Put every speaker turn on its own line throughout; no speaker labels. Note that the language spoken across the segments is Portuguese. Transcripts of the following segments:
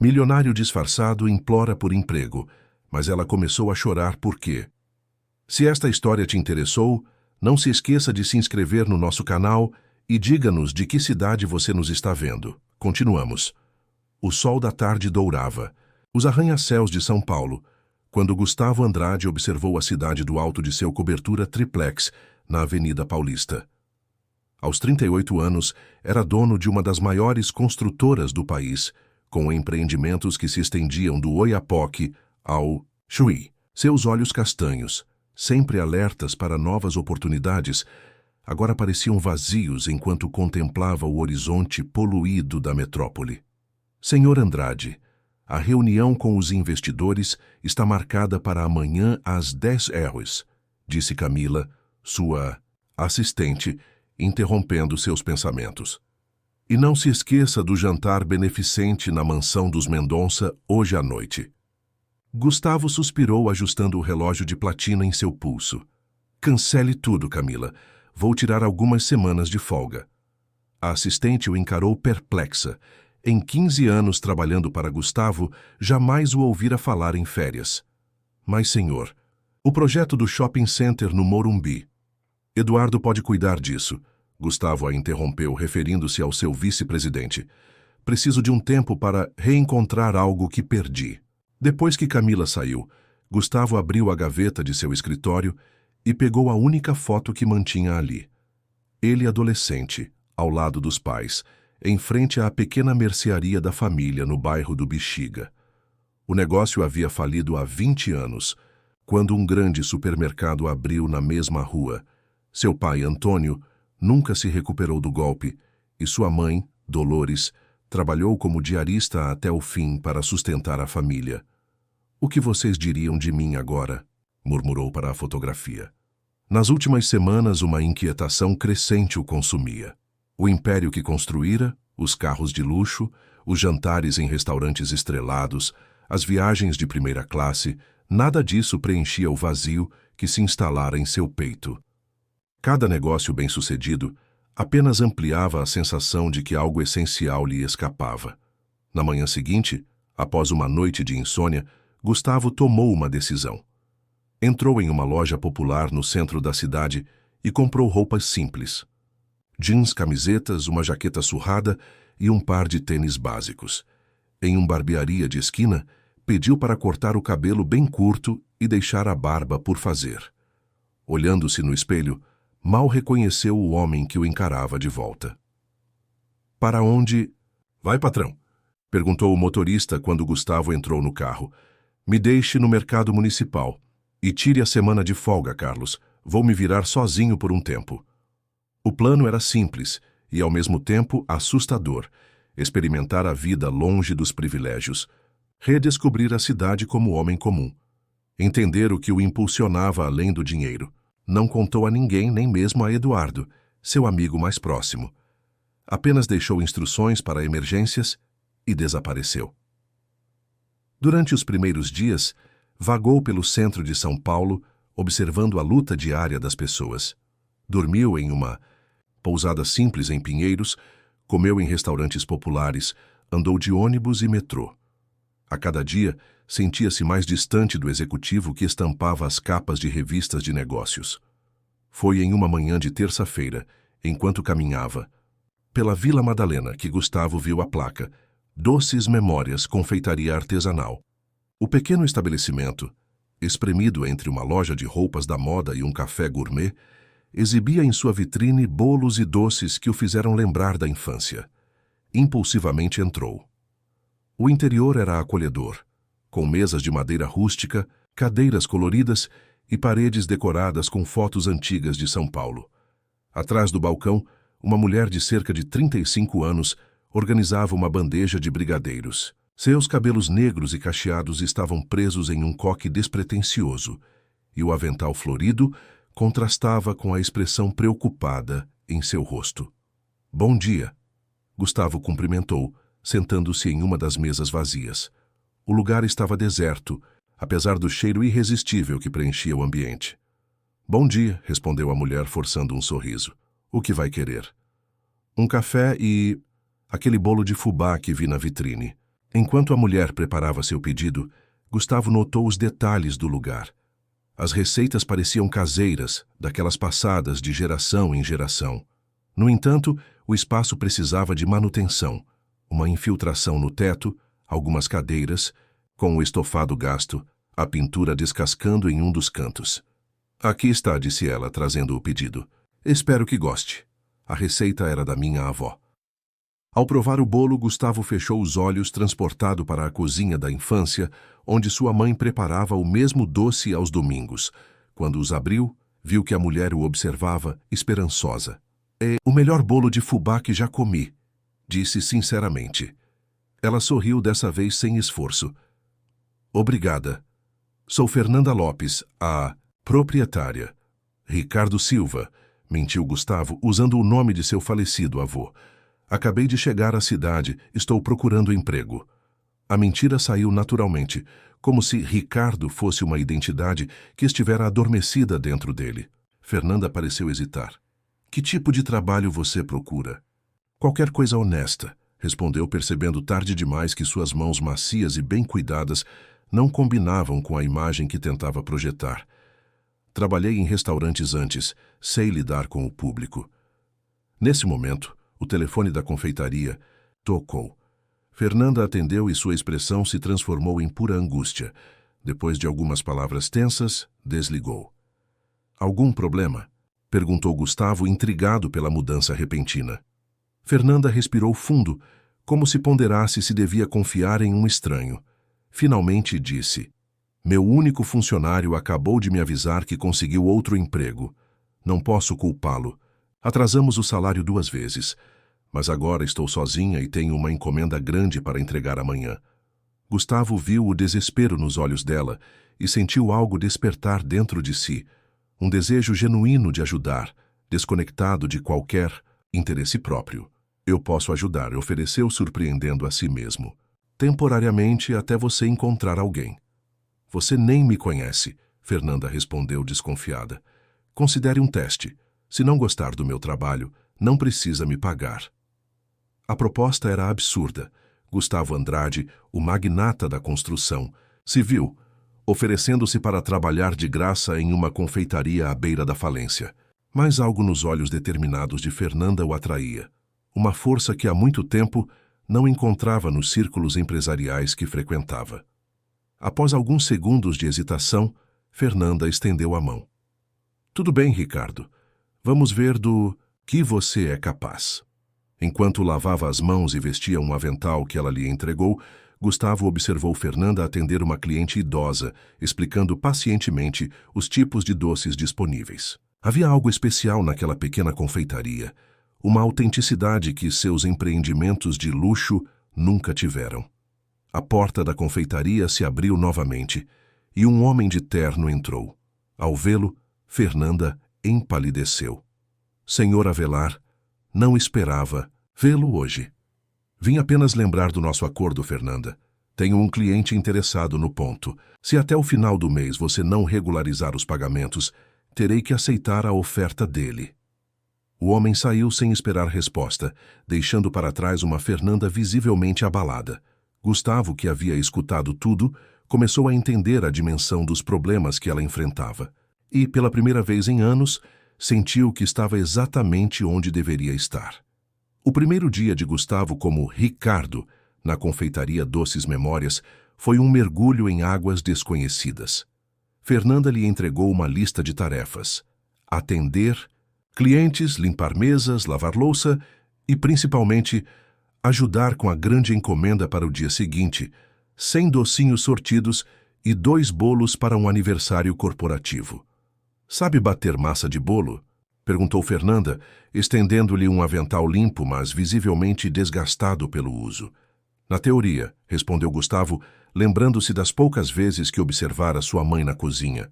Milionário disfarçado implora por emprego, mas ela começou a chorar por quê? Se esta história te interessou, não se esqueça de se inscrever no nosso canal e diga-nos de que cidade você nos está vendo. Continuamos. O sol da tarde dourava. Os arranha-céus de São Paulo, quando Gustavo Andrade observou a cidade do alto de seu cobertura triplex na Avenida Paulista. Aos 38 anos, era dono de uma das maiores construtoras do país, com empreendimentos que se estendiam do Oiapoque ao Chuí. Seus olhos castanhos, sempre alertas para novas oportunidades, agora pareciam vazios enquanto contemplava o horizonte poluído da metrópole. Senhor Andrade, a reunião com os investidores está marcada para amanhã às 10h, disse Camila, sua assistente, interrompendo seus pensamentos. E não se esqueça do jantar beneficente na mansão dos Mendonça hoje à noite. Gustavo suspirou, ajustando o relógio de platina em seu pulso. Cancele tudo, Camila. Vou tirar algumas semanas de folga. A assistente o encarou perplexa. Em 15 anos trabalhando para Gustavo, jamais o ouvira falar em férias. Mas, senhor, o projeto do shopping center no Morumbi. Eduardo pode cuidar disso. Gustavo a interrompeu, referindo-se ao seu vice-presidente. Preciso de um tempo para reencontrar algo que perdi. Depois que Camila saiu, Gustavo abriu a gaveta de seu escritório e pegou a única foto que mantinha ali. Ele adolescente, ao lado dos pais, em frente à pequena mercearia da família no bairro do Bexiga. O negócio havia falido há 20 anos, quando um grande supermercado abriu na mesma rua. Seu pai, Antônio, nunca se recuperou do golpe e sua mãe, Dolores, trabalhou como diarista até o fim para sustentar a família. O que vocês diriam de mim agora? Murmurou para a fotografia. Nas últimas semanas, uma inquietação crescente o consumia. O império que construíra, os carros de luxo, os jantares em restaurantes estrelados, as viagens de primeira classe, nada disso preenchia o vazio que se instalara em seu peito. Cada negócio bem-sucedido apenas ampliava a sensação de que algo essencial lhe escapava. Na manhã seguinte, após uma noite de insônia, Gustavo tomou uma decisão. Entrou em uma loja popular no centro da cidade e comprou roupas simples. Jeans, camisetas, uma jaqueta surrada e um par de tênis básicos. Em uma barbearia de esquina, pediu para cortar o cabelo bem curto e deixar a barba por fazer. Olhando-se no espelho, mal reconheceu o homem que o encarava de volta. Para onde... Vai, patrão? Perguntou o motorista quando Gustavo entrou no carro. Me deixe no mercado municipal. E tire a semana de folga, Carlos. Vou me virar sozinho por um tempo. O plano era simples e, ao mesmo tempo, assustador. Experimentar a vida longe dos privilégios. Redescobrir a cidade como homem comum. Entender o que o impulsionava além do dinheiro. Não contou a ninguém, nem mesmo a Eduardo, seu amigo mais próximo. Apenas deixou instruções para emergências e desapareceu. Durante os primeiros dias, vagou pelo centro de São Paulo, observando a luta diária das pessoas. Dormiu em uma pousada simples em Pinheiros, comeu em restaurantes populares, andou de ônibus e metrô. A cada dia, sentia-se mais distante do executivo que estampava as capas de revistas de negócios. Foi em uma manhã de terça-feira, enquanto caminhava pela Vila Madalena, que Gustavo viu a placa Doces Memórias, confeitaria artesanal. O pequeno estabelecimento, espremido entre uma loja de roupas da moda e um café gourmet, exibia em sua vitrine bolos e doces que o fizeram lembrar da infância. Impulsivamente entrou. O interior era acolhedor, com mesas de madeira rústica, cadeiras coloridas e paredes decoradas com fotos antigas de São Paulo. Atrás do balcão, uma mulher de cerca de 35 anos organizava uma bandeja de brigadeiros. Seus cabelos negros e cacheados estavam presos em um coque despretensioso, e o avental florido contrastava com a expressão preocupada em seu rosto. Bom dia. Gustavo cumprimentou, sentando-se em uma das mesas vazias. O lugar estava deserto, apesar do cheiro irresistível que preenchia o ambiente. Bom dia, respondeu a mulher forçando um sorriso. O que vai querer? Um café e... aquele bolo de fubá que vi na vitrine. Enquanto a mulher preparava seu pedido, Gustavo notou os detalhes do lugar. As receitas pareciam caseiras, daquelas passadas de geração em geração. No entanto, o espaço precisava de manutenção, uma infiltração no teto, algumas cadeiras, com o estofado gasto, a pintura descascando em um dos cantos. Aqui está, disse ela, trazendo o pedido. Espero que goste. A receita era da minha avó. Ao provar o bolo, Gustavo fechou os olhos, transportado para a cozinha da infância, onde sua mãe preparava o mesmo doce aos domingos. Quando os abriu, viu que a mulher o observava, esperançosa. É o melhor bolo de fubá que já comi, disse sinceramente. Ela sorriu dessa vez sem esforço. Obrigada. Sou Fernanda Lopes, a proprietária. Ricardo Silva, mentiu Gustavo, usando o nome de seu falecido avô. Acabei de chegar à cidade, estou procurando emprego. A mentira saiu naturalmente, como se Ricardo fosse uma identidade que estivera adormecida dentro dele. Fernanda pareceu hesitar. Que tipo de trabalho você procura? Qualquer coisa honesta, respondeu, percebendo tarde demais que suas mãos macias e bem cuidadas não combinavam com a imagem que tentava projetar. Trabalhei em restaurantes antes, sei lidar com o público. Nesse momento, o telefone da confeitaria tocou. Fernanda atendeu e sua expressão se transformou em pura angústia. Depois de algumas palavras tensas, desligou. Algum problema? Perguntou Gustavo, intrigado pela mudança repentina. Fernanda respirou fundo, como se ponderasse se devia confiar em um estranho. Finalmente disse: Meu único funcionário acabou de me avisar que conseguiu outro emprego. Não posso culpá-lo. Atrasamos o salário 2 vezes, mas agora estou sozinha e tenho uma encomenda grande para entregar amanhã. Gustavo viu o desespero nos olhos dela e sentiu algo despertar dentro de si, um desejo genuíno de ajudar, desconectado de qualquer interesse próprio. Eu posso ajudar, ofereceu, surpreendendo a si mesmo. Temporariamente, até você encontrar alguém. Você nem me conhece, Fernanda respondeu desconfiada. Considere um teste. Se não gostar do meu trabalho, não precisa me pagar. A proposta era absurda. Gustavo Andrade, o magnata da construção civil, oferecendo-se para trabalhar de graça em uma confeitaria à beira da falência. Mas algo nos olhos determinados de Fernanda o atraía. Uma força que há muito tempo não encontrava nos círculos empresariais que frequentava. Após alguns segundos de hesitação, Fernanda estendeu a mão. Tudo bem, Ricardo. Vamos ver do que você é capaz. Enquanto lavava as mãos e vestia um avental que ela lhe entregou, Gustavo observou Fernanda atender uma cliente idosa, explicando pacientemente os tipos de doces disponíveis. Havia algo especial naquela pequena confeitaria, uma autenticidade que seus empreendimentos de luxo nunca tiveram. A porta da confeitaria se abriu novamente e um homem de terno entrou. Ao vê-lo, Fernanda empalideceu. Senhor Avelar, não esperava vê-lo hoje. Vim apenas lembrar do nosso acordo, Fernanda. Tenho um cliente interessado no ponto. Se até o final do mês você não regularizar os pagamentos, terei que aceitar a oferta dele. O homem saiu sem esperar resposta, deixando para trás uma Fernanda visivelmente abalada. Gustavo, que havia escutado tudo, começou a entender a dimensão dos problemas que ela enfrentava. E, pela primeira vez em anos, sentiu que estava exatamente onde deveria estar. O primeiro dia de Gustavo como Ricardo, na confeitaria Doces Memórias, foi um mergulho em águas desconhecidas. Fernanda lhe entregou uma lista de tarefas: atender clientes, limpar mesas, lavar louça e, principalmente, ajudar com a grande encomenda para o dia seguinte, 100 docinhos sortidos e 2 bolos para um aniversário corporativo. Sabe bater massa de bolo? Perguntou Fernanda, estendendo-lhe um avental limpo, mas visivelmente desgastado pelo uso. Na teoria, respondeu Gustavo, lembrando-se das poucas vezes que observara sua mãe na cozinha.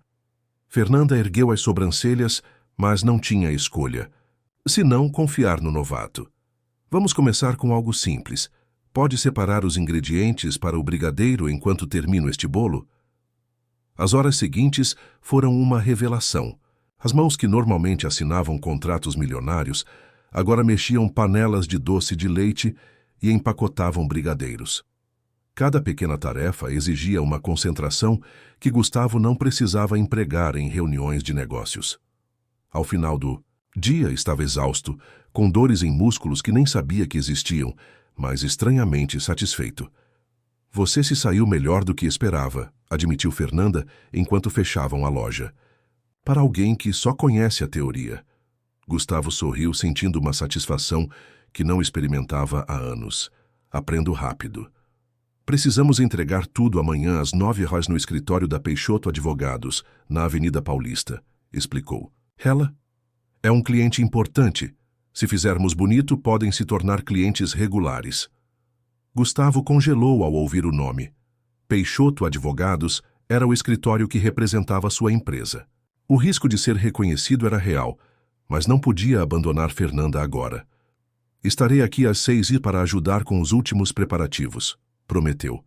Fernanda ergueu as sobrancelhas, mas não tinha escolha. Se não, confiar no novato. Vamos começar com algo simples. Pode separar os ingredientes para o brigadeiro enquanto termino este bolo? As horas seguintes foram uma revelação. As mãos que normalmente assinavam contratos milionários agora mexiam panelas de doce de leite e empacotavam brigadeiros. Cada pequena tarefa exigia uma concentração que Gustavo não precisava empregar em reuniões de negócios. Ao final do dia, estava exausto, com dores em músculos que nem sabia que existiam, mas estranhamente satisfeito. Você se saiu melhor do que esperava, admitiu Fernanda enquanto fechavam a loja. Para alguém que só conhece a teoria. Gustavo sorriu, sentindo uma satisfação que não experimentava há anos. Aprendo rápido. Precisamos entregar tudo amanhã às 9h no escritório da Peixoto Advogados, na Avenida Paulista, explicou. Ela é um cliente importante. Se fizermos bonito, podem se tornar clientes regulares. Gustavo congelou ao ouvir o nome. Peixoto Advogados era o escritório que representava sua empresa. O risco de ser reconhecido era real, mas não podia abandonar Fernanda agora. Estarei aqui às 6h para ajudar com os últimos preparativos, prometeu.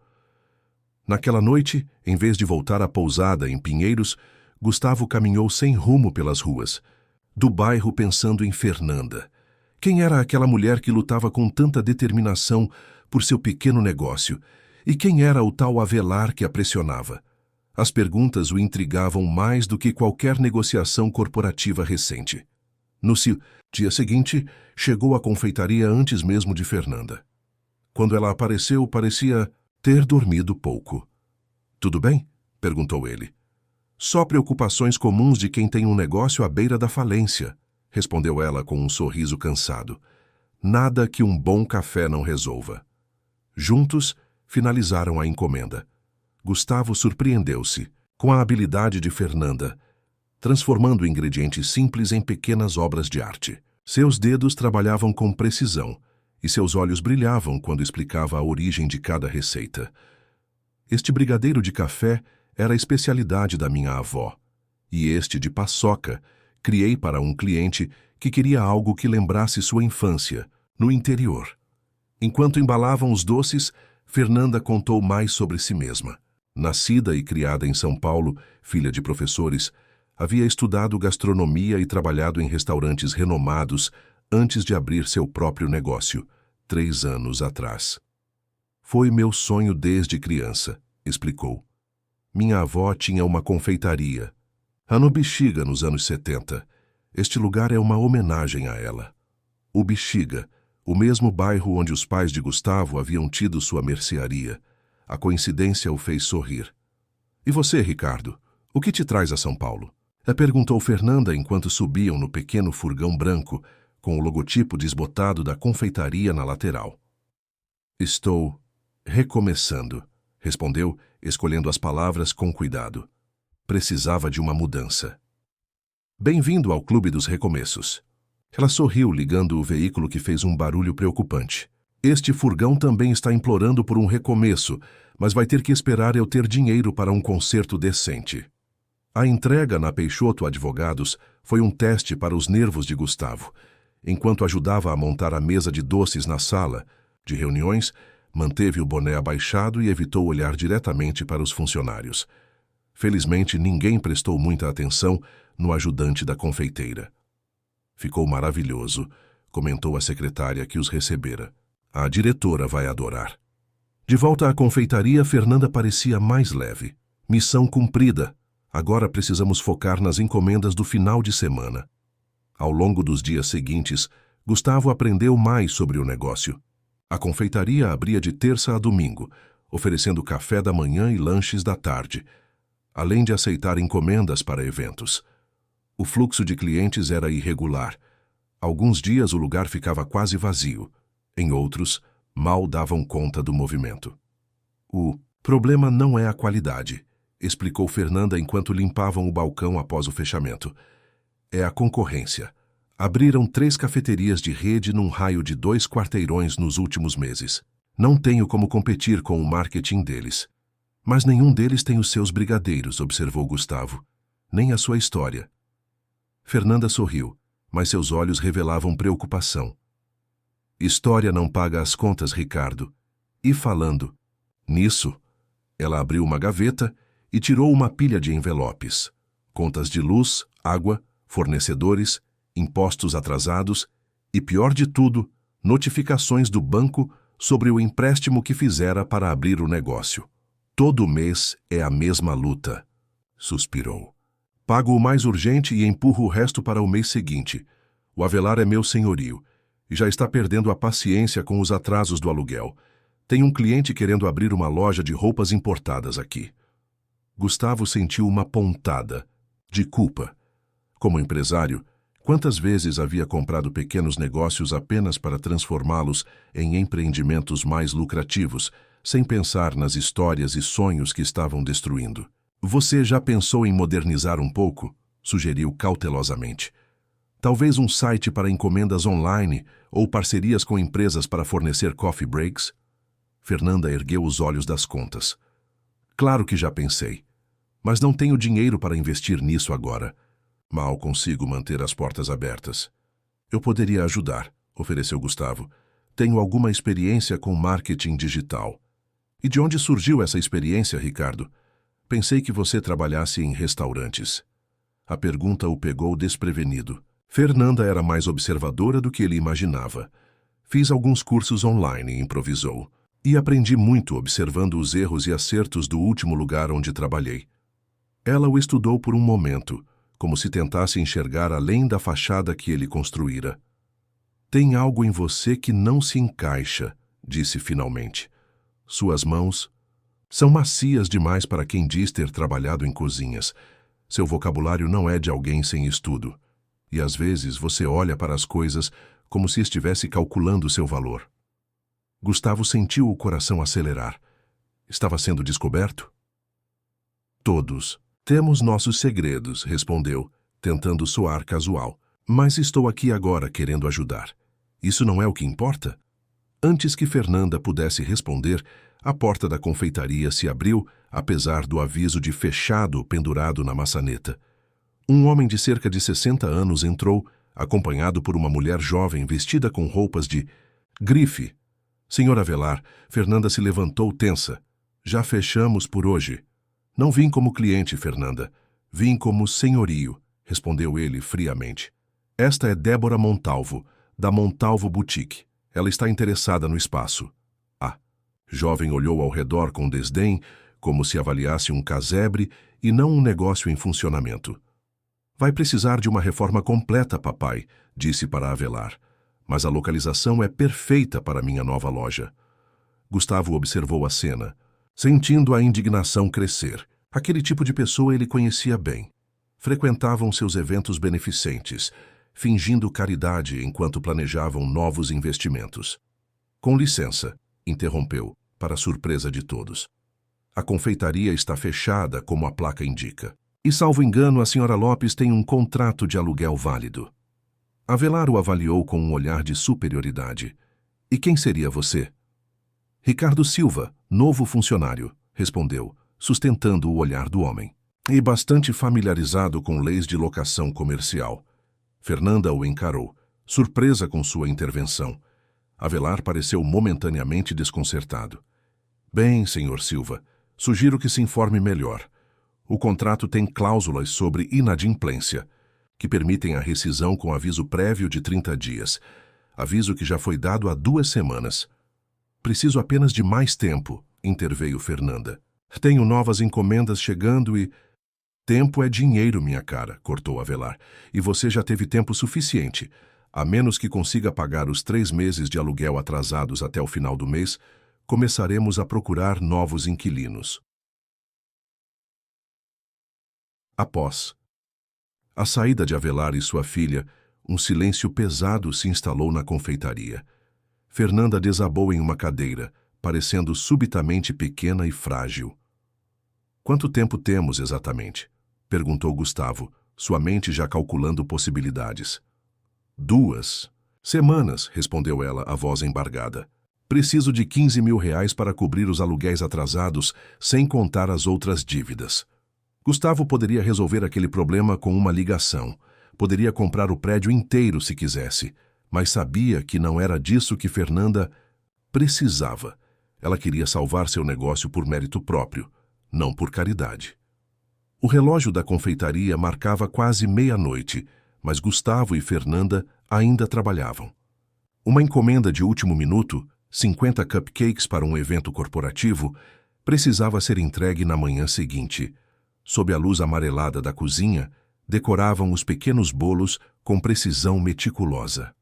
Naquela noite, em vez de voltar à pousada em Pinheiros, Gustavo caminhou sem rumo pelas ruas do bairro pensando em Fernanda. Quem era aquela mulher que lutava com tanta determinação por seu pequeno negócio? E quem era o tal Avelar que a pressionava? As perguntas o intrigavam mais do que qualquer negociação corporativa recente. No dia seguinte, chegou à confeitaria antes mesmo de Fernanda. Quando ela apareceu, parecia ter dormido pouco. Tudo bem? Perguntou ele. Só preocupações comuns de quem tem um negócio à beira da falência, respondeu ela com um sorriso cansado. Nada que um bom café não resolva. Juntos, finalizaram a encomenda. Gustavo surpreendeu-se com a habilidade de Fernanda, transformando ingredientes simples em pequenas obras de arte. Seus dedos trabalhavam com precisão e seus olhos brilhavam quando explicava a origem de cada receita. Este brigadeiro de café era a especialidade da minha avó, e este de paçoca criei para um cliente que queria algo que lembrasse sua infância, no interior. Enquanto embalavam os doces, Fernanda contou mais sobre si mesma. Nascida e criada em São Paulo, filha de professores, havia estudado gastronomia e trabalhado em restaurantes renomados antes de abrir seu próprio negócio, 3 anos atrás. Foi meu sonho desde criança, explicou. Minha avó tinha uma confeitaria, no Bexiga, nos anos 70. Este lugar é uma homenagem a ela. O Bexiga, o mesmo bairro onde os pais de Gustavo haviam tido sua mercearia. A coincidência o fez sorrir. E você, Ricardo, o que te traz a São Paulo? Perguntou Fernanda enquanto subiam no pequeno furgão branco, com o logotipo desbotado da confeitaria na lateral. Estou recomeçando, respondeu, escolhendo as palavras com cuidado. Precisava de uma mudança. Bem-vindo ao Clube dos Recomeços. Ela sorriu, ligando o veículo que fez um barulho preocupante. Este furgão também está implorando por um recomeço, mas vai ter que esperar eu ter dinheiro para um conserto decente. A entrega na Peixoto Advogados foi um teste para os nervos de Gustavo. Enquanto ajudava a montar a mesa de doces na sala de reuniões, manteve o boné abaixado e evitou olhar diretamente para os funcionários. Felizmente, ninguém prestou muita atenção no ajudante da confeiteira. Ficou maravilhoso, comentou a secretária que os recebera. A diretora vai adorar. De volta à confeitaria, Fernanda parecia mais leve. Missão cumprida. Agora precisamos focar nas encomendas do final de semana. Ao longo dos dias seguintes, Gustavo aprendeu mais sobre o negócio. A confeitaria abria de terça a domingo, oferecendo café da manhã e lanches da tarde, além de aceitar encomendas para eventos. O fluxo de clientes era irregular. Alguns dias o lugar ficava quase vazio. Em outros, mal davam conta do movimento. O problema não é a qualidade, explicou Fernanda enquanto limpavam o balcão após o fechamento. É a concorrência. Abriram 3 cafeterias de rede num raio de 2 quarteirões nos últimos meses. Não tenho como competir com o marketing deles. Mas nenhum deles tem os seus brigadeiros, observou Gustavo. Nem a sua história. Fernanda sorriu, mas seus olhos revelavam preocupação. História não paga as contas, Ricardo. E falando nisso, ela abriu uma gaveta e tirou uma pilha de envelopes. Contas de luz, água, fornecedores, impostos atrasados e, pior de tudo, notificações do banco sobre o empréstimo que fizera para abrir o negócio. Todo mês é a mesma luta, suspirou. Pago o mais urgente e empurro o resto para o mês seguinte. O Avelar é meu senhorio e já está perdendo a paciência com os atrasos do aluguel. Tem um cliente querendo abrir uma loja de roupas importadas aqui. Gustavo sentiu uma pontada de culpa. Como empresário, quantas vezes havia comprado pequenos negócios apenas para transformá-los em empreendimentos mais lucrativos, sem pensar nas histórias e sonhos que estavam destruindo? Você já pensou em modernizar um pouco? Sugeriu cautelosamente. Talvez um site para encomendas online ou parcerias com empresas para fornecer coffee breaks? Fernanda ergueu os olhos das contas. Claro que já pensei, mas não tenho dinheiro para investir nisso agora. Mal consigo manter as portas abertas. Eu poderia ajudar, ofereceu Gustavo. Tenho alguma experiência com marketing digital. E de onde surgiu essa experiência, Ricardo? Pensei que você trabalhasse em restaurantes. A pergunta o pegou desprevenido. Fernanda era mais observadora do que ele imaginava. Fiz alguns cursos online, improvisou. E aprendi muito observando os erros e acertos do último lugar onde trabalhei. Ela o estudou por um momento, como se tentasse enxergar além da fachada que ele construíra. Tem algo em você que não se encaixa, disse finalmente. Suas mãos são macias demais para quem diz ter trabalhado em cozinhas. Seu vocabulário não é de alguém sem estudo. E às vezes você olha para as coisas como se estivesse calculando seu valor. Gustavo sentiu o coração acelerar. Estava sendo descoberto? Todos temos nossos segredos, respondeu, tentando soar casual. Mas estou aqui agora querendo ajudar. Isso não é o que importa? Antes que Fernanda pudesse responder, a porta da confeitaria se abriu, apesar do aviso de fechado pendurado na maçaneta. Um homem de cerca de 60 anos entrou, acompanhado por uma mulher jovem vestida com roupas de grife. Senhor Avelar, Fernanda se levantou tensa. Já fechamos por hoje. Não vim como cliente, Fernanda. Vim como senhorio, respondeu ele friamente. Esta é Débora Montalvo, da Montalvo Boutique. Ela está interessada no espaço. Ah. Jovem olhou ao redor com desdém, como se avaliasse um casebre e não um negócio em funcionamento. Vai precisar de uma reforma completa, papai, disse para Avelar. Mas a localização é perfeita para minha nova loja. Gustavo observou a cena, sentindo a indignação crescer. Aquele tipo de pessoa ele conhecia bem. Frequentavam seus eventos beneficentes, fingindo caridade enquanto planejavam novos investimentos. Com licença, interrompeu, para surpresa de todos. A confeitaria está fechada, como a placa indica. E, salvo engano, a senhora Lopes tem um contrato de aluguel válido. Avelar o avaliou com um olhar de superioridade. E quem seria você? Ricardo Silva, novo funcionário, respondeu, sustentando o olhar do homem. E bastante familiarizado com leis de locação comercial. Fernanda o encarou, surpresa com sua intervenção. Avelar pareceu momentaneamente desconcertado. Bem, senhor Silva, sugiro que se informe melhor. O contrato tem cláusulas sobre inadimplência, que permitem a rescisão com aviso prévio de 30 dias, aviso que já foi dado há 2 semanas. Preciso apenas de mais tempo, interveio Fernanda. Tenho novas encomendas chegando e... Tempo é dinheiro, minha cara, cortou Avelar, e você já teve tempo suficiente. A menos que consiga pagar os 3 meses de aluguel atrasados até o final do mês, começaremos a procurar novos inquilinos. Após a saída de Avelar e sua filha, um silêncio pesado se instalou na confeitaria. Fernanda desabou em uma cadeira, parecendo subitamente pequena e frágil. Quanto tempo temos exatamente? Perguntou Gustavo, sua mente já calculando possibilidades. 2 semanas, respondeu ela, a voz embargada. Preciso de 15 mil reais para cobrir os aluguéis atrasados, sem contar as outras dívidas. Gustavo poderia resolver aquele problema com uma ligação. Poderia comprar o prédio inteiro se quisesse, mas sabia que não era disso que Fernanda precisava. Ela queria salvar seu negócio por mérito próprio, não por caridade. O relógio da confeitaria marcava quase meia-noite, mas Gustavo e Fernanda ainda trabalhavam. Uma encomenda de último minuto, 50 cupcakes para um evento corporativo, precisava ser entregue na manhã seguinte. Sob a luz amarelada da cozinha, decoravam os pequenos bolos com precisão meticulosa.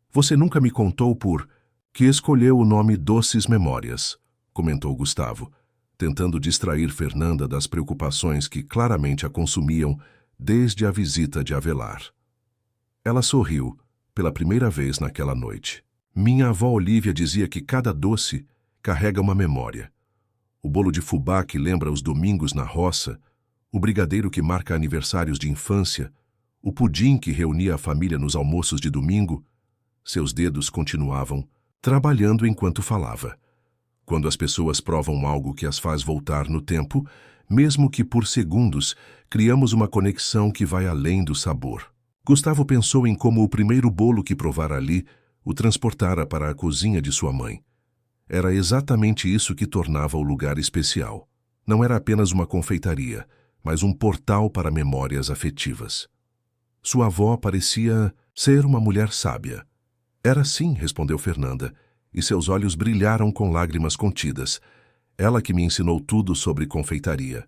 Você nunca me contou por que escolheu o nome Doces Memórias, comentou Gustavo, tentando distrair Fernanda das preocupações que claramente a consumiam desde a visita de Avelar. Ela sorriu, pela primeira vez naquela noite. Minha avó Olívia dizia que cada doce carrega uma memória. O bolo de fubá que lembra os domingos na roça, o brigadeiro que marca aniversários de infância, o pudim que reunia a família nos almoços de domingo. Seus dedos continuavam trabalhando enquanto falava. Quando as pessoas provam algo que as faz voltar no tempo, mesmo que por segundos, criamos uma conexão que vai além do sabor. Gustavo pensou em como o primeiro bolo que provara ali o transportara para a cozinha de sua mãe. Era exatamente isso que tornava o lugar especial. Não era apenas uma confeitaria, mas um portal para memórias afetivas. Sua avó parecia ser uma mulher sábia. Era sim, respondeu Fernanda, e seus olhos brilharam com lágrimas contidas. Ela que me ensinou tudo sobre confeitaria.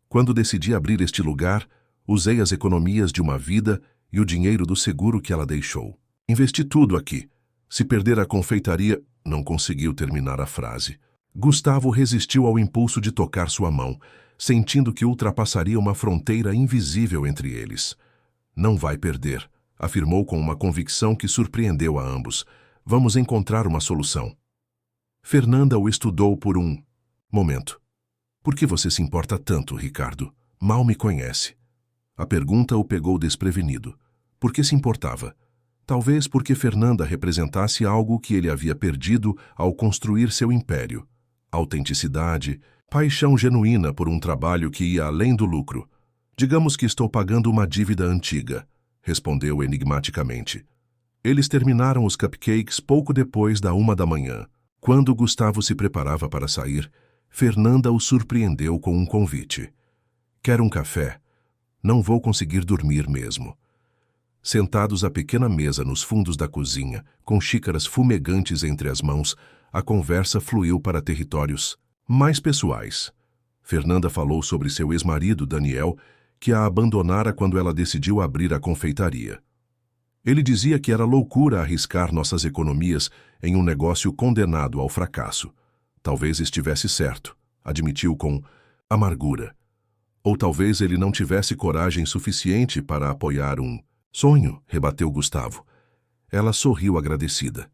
Quando decidi abrir este lugar, usei as economias de uma vida e o dinheiro do seguro que ela deixou. Investi tudo aqui. Se perder a confeitaria... Não conseguiu terminar a frase. Gustavo resistiu ao impulso de tocar sua mão, sentindo que ultrapassaria uma fronteira invisível entre eles. Não vai perder, afirmou com uma convicção que surpreendeu a ambos. Vamos encontrar uma solução. Fernanda o estudou por um momento. Por que você se importa tanto, Ricardo? Mal me conhece. A pergunta o pegou desprevenido. Por que se importava? Talvez porque Fernanda representasse algo que ele havia perdido ao construir seu império. Autenticidade, paixão genuína por um trabalho que ia além do lucro. Digamos que estou pagando uma dívida antiga, respondeu enigmaticamente. Eles terminaram os cupcakes pouco depois da 1 da manhã. Quando Gustavo se preparava para sair, Fernanda o surpreendeu com um convite. Quer um café? Não vou conseguir dormir mesmo. Sentados à pequena mesa nos fundos da cozinha, com xícaras fumegantes entre as mãos, a conversa fluiu para territórios mais pessoais. Fernanda falou sobre seu ex-marido, Daniel, que a abandonara quando ela decidiu abrir a confeitaria. Ele dizia que era loucura arriscar nossas economias em um negócio condenado ao fracasso. Talvez estivesse certo, admitiu com amargura. Ou talvez ele não tivesse coragem suficiente para apoiar um sonho, rebateu Gustavo. Ela sorriu agradecida.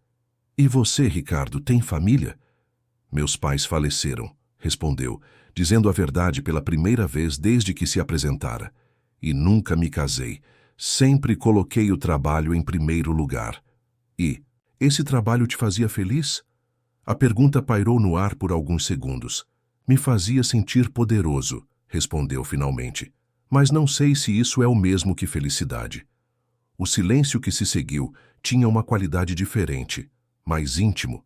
E você, Ricardo, tem família? Meus pais faleceram, respondeu, dizendo a verdade pela primeira vez desde que se apresentara. E nunca me casei. Sempre coloquei o trabalho em primeiro lugar. E esse trabalho te fazia feliz? A pergunta pairou no ar por alguns segundos. Me fazia sentir poderoso, respondeu finalmente. Mas não sei se isso é o mesmo que felicidade. O silêncio que se seguiu tinha uma qualidade diferente, mais íntimo,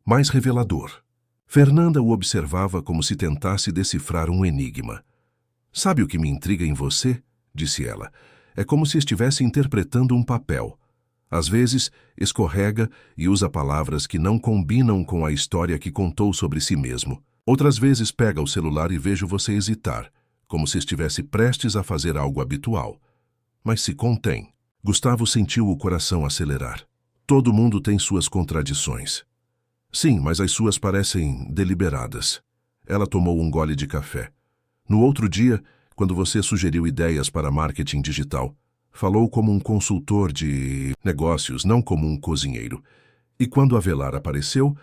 mais revelador. Fernanda o observava como se tentasse decifrar um enigma. Sabe o que me intriga em você? Disse ela. É como se estivesse interpretando um papel. Às vezes, escorrega e usa palavras que não combinam com a história que contou sobre si mesmo. Outras vezes pega o celular e vejo você hesitar, como se estivesse prestes a fazer algo habitual. Mas se contém. Gustavo sentiu o coração acelerar. Todo mundo tem suas contradições. Sim, mas as suas parecem deliberadas. Ela tomou um gole de café. No outro dia, quando você sugeriu ideias para marketing digital, falou como um consultor de negócios, não como um cozinheiro. E quando Avelar apareceu,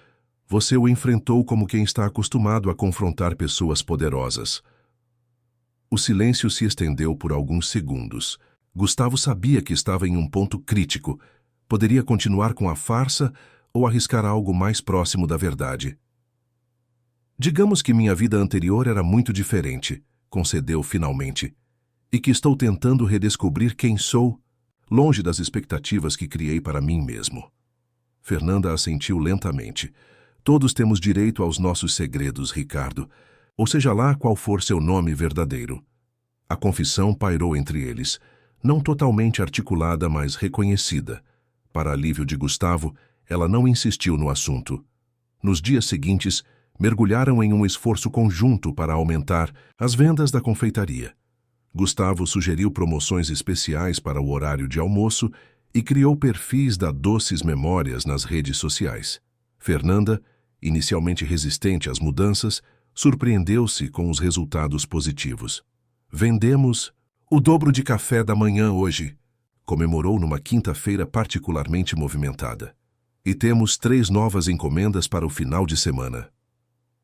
você o enfrentou como quem está acostumado a confrontar pessoas poderosas. O silêncio se estendeu por alguns segundos. Gustavo sabia que estava em um ponto crítico. Poderia continuar com a farsa ou arriscar algo mais próximo da verdade. Digamos que minha vida anterior era muito diferente, concedeu finalmente, e que estou tentando redescobrir quem sou, longe das expectativas que criei para mim mesmo. Fernanda assentiu lentamente. Todos temos direito aos nossos segredos, Ricardo, ou seja lá qual for seu nome verdadeiro. A confissão pairou entre eles, não totalmente articulada, mas reconhecida. Para alívio de Gustavo, ela não insistiu no assunto. Nos dias seguintes, mergulharam em um esforço conjunto para aumentar as vendas da confeitaria. Gustavo sugeriu promoções especiais para o horário de almoço e criou perfis da Doces Memórias nas redes sociais. Fernanda, inicialmente resistente às mudanças, surpreendeu-se com os resultados positivos. Vendemos o dobro de café da manhã hoje, comemorou numa quinta-feira particularmente movimentada. E temos 3 novas encomendas para o final de semana.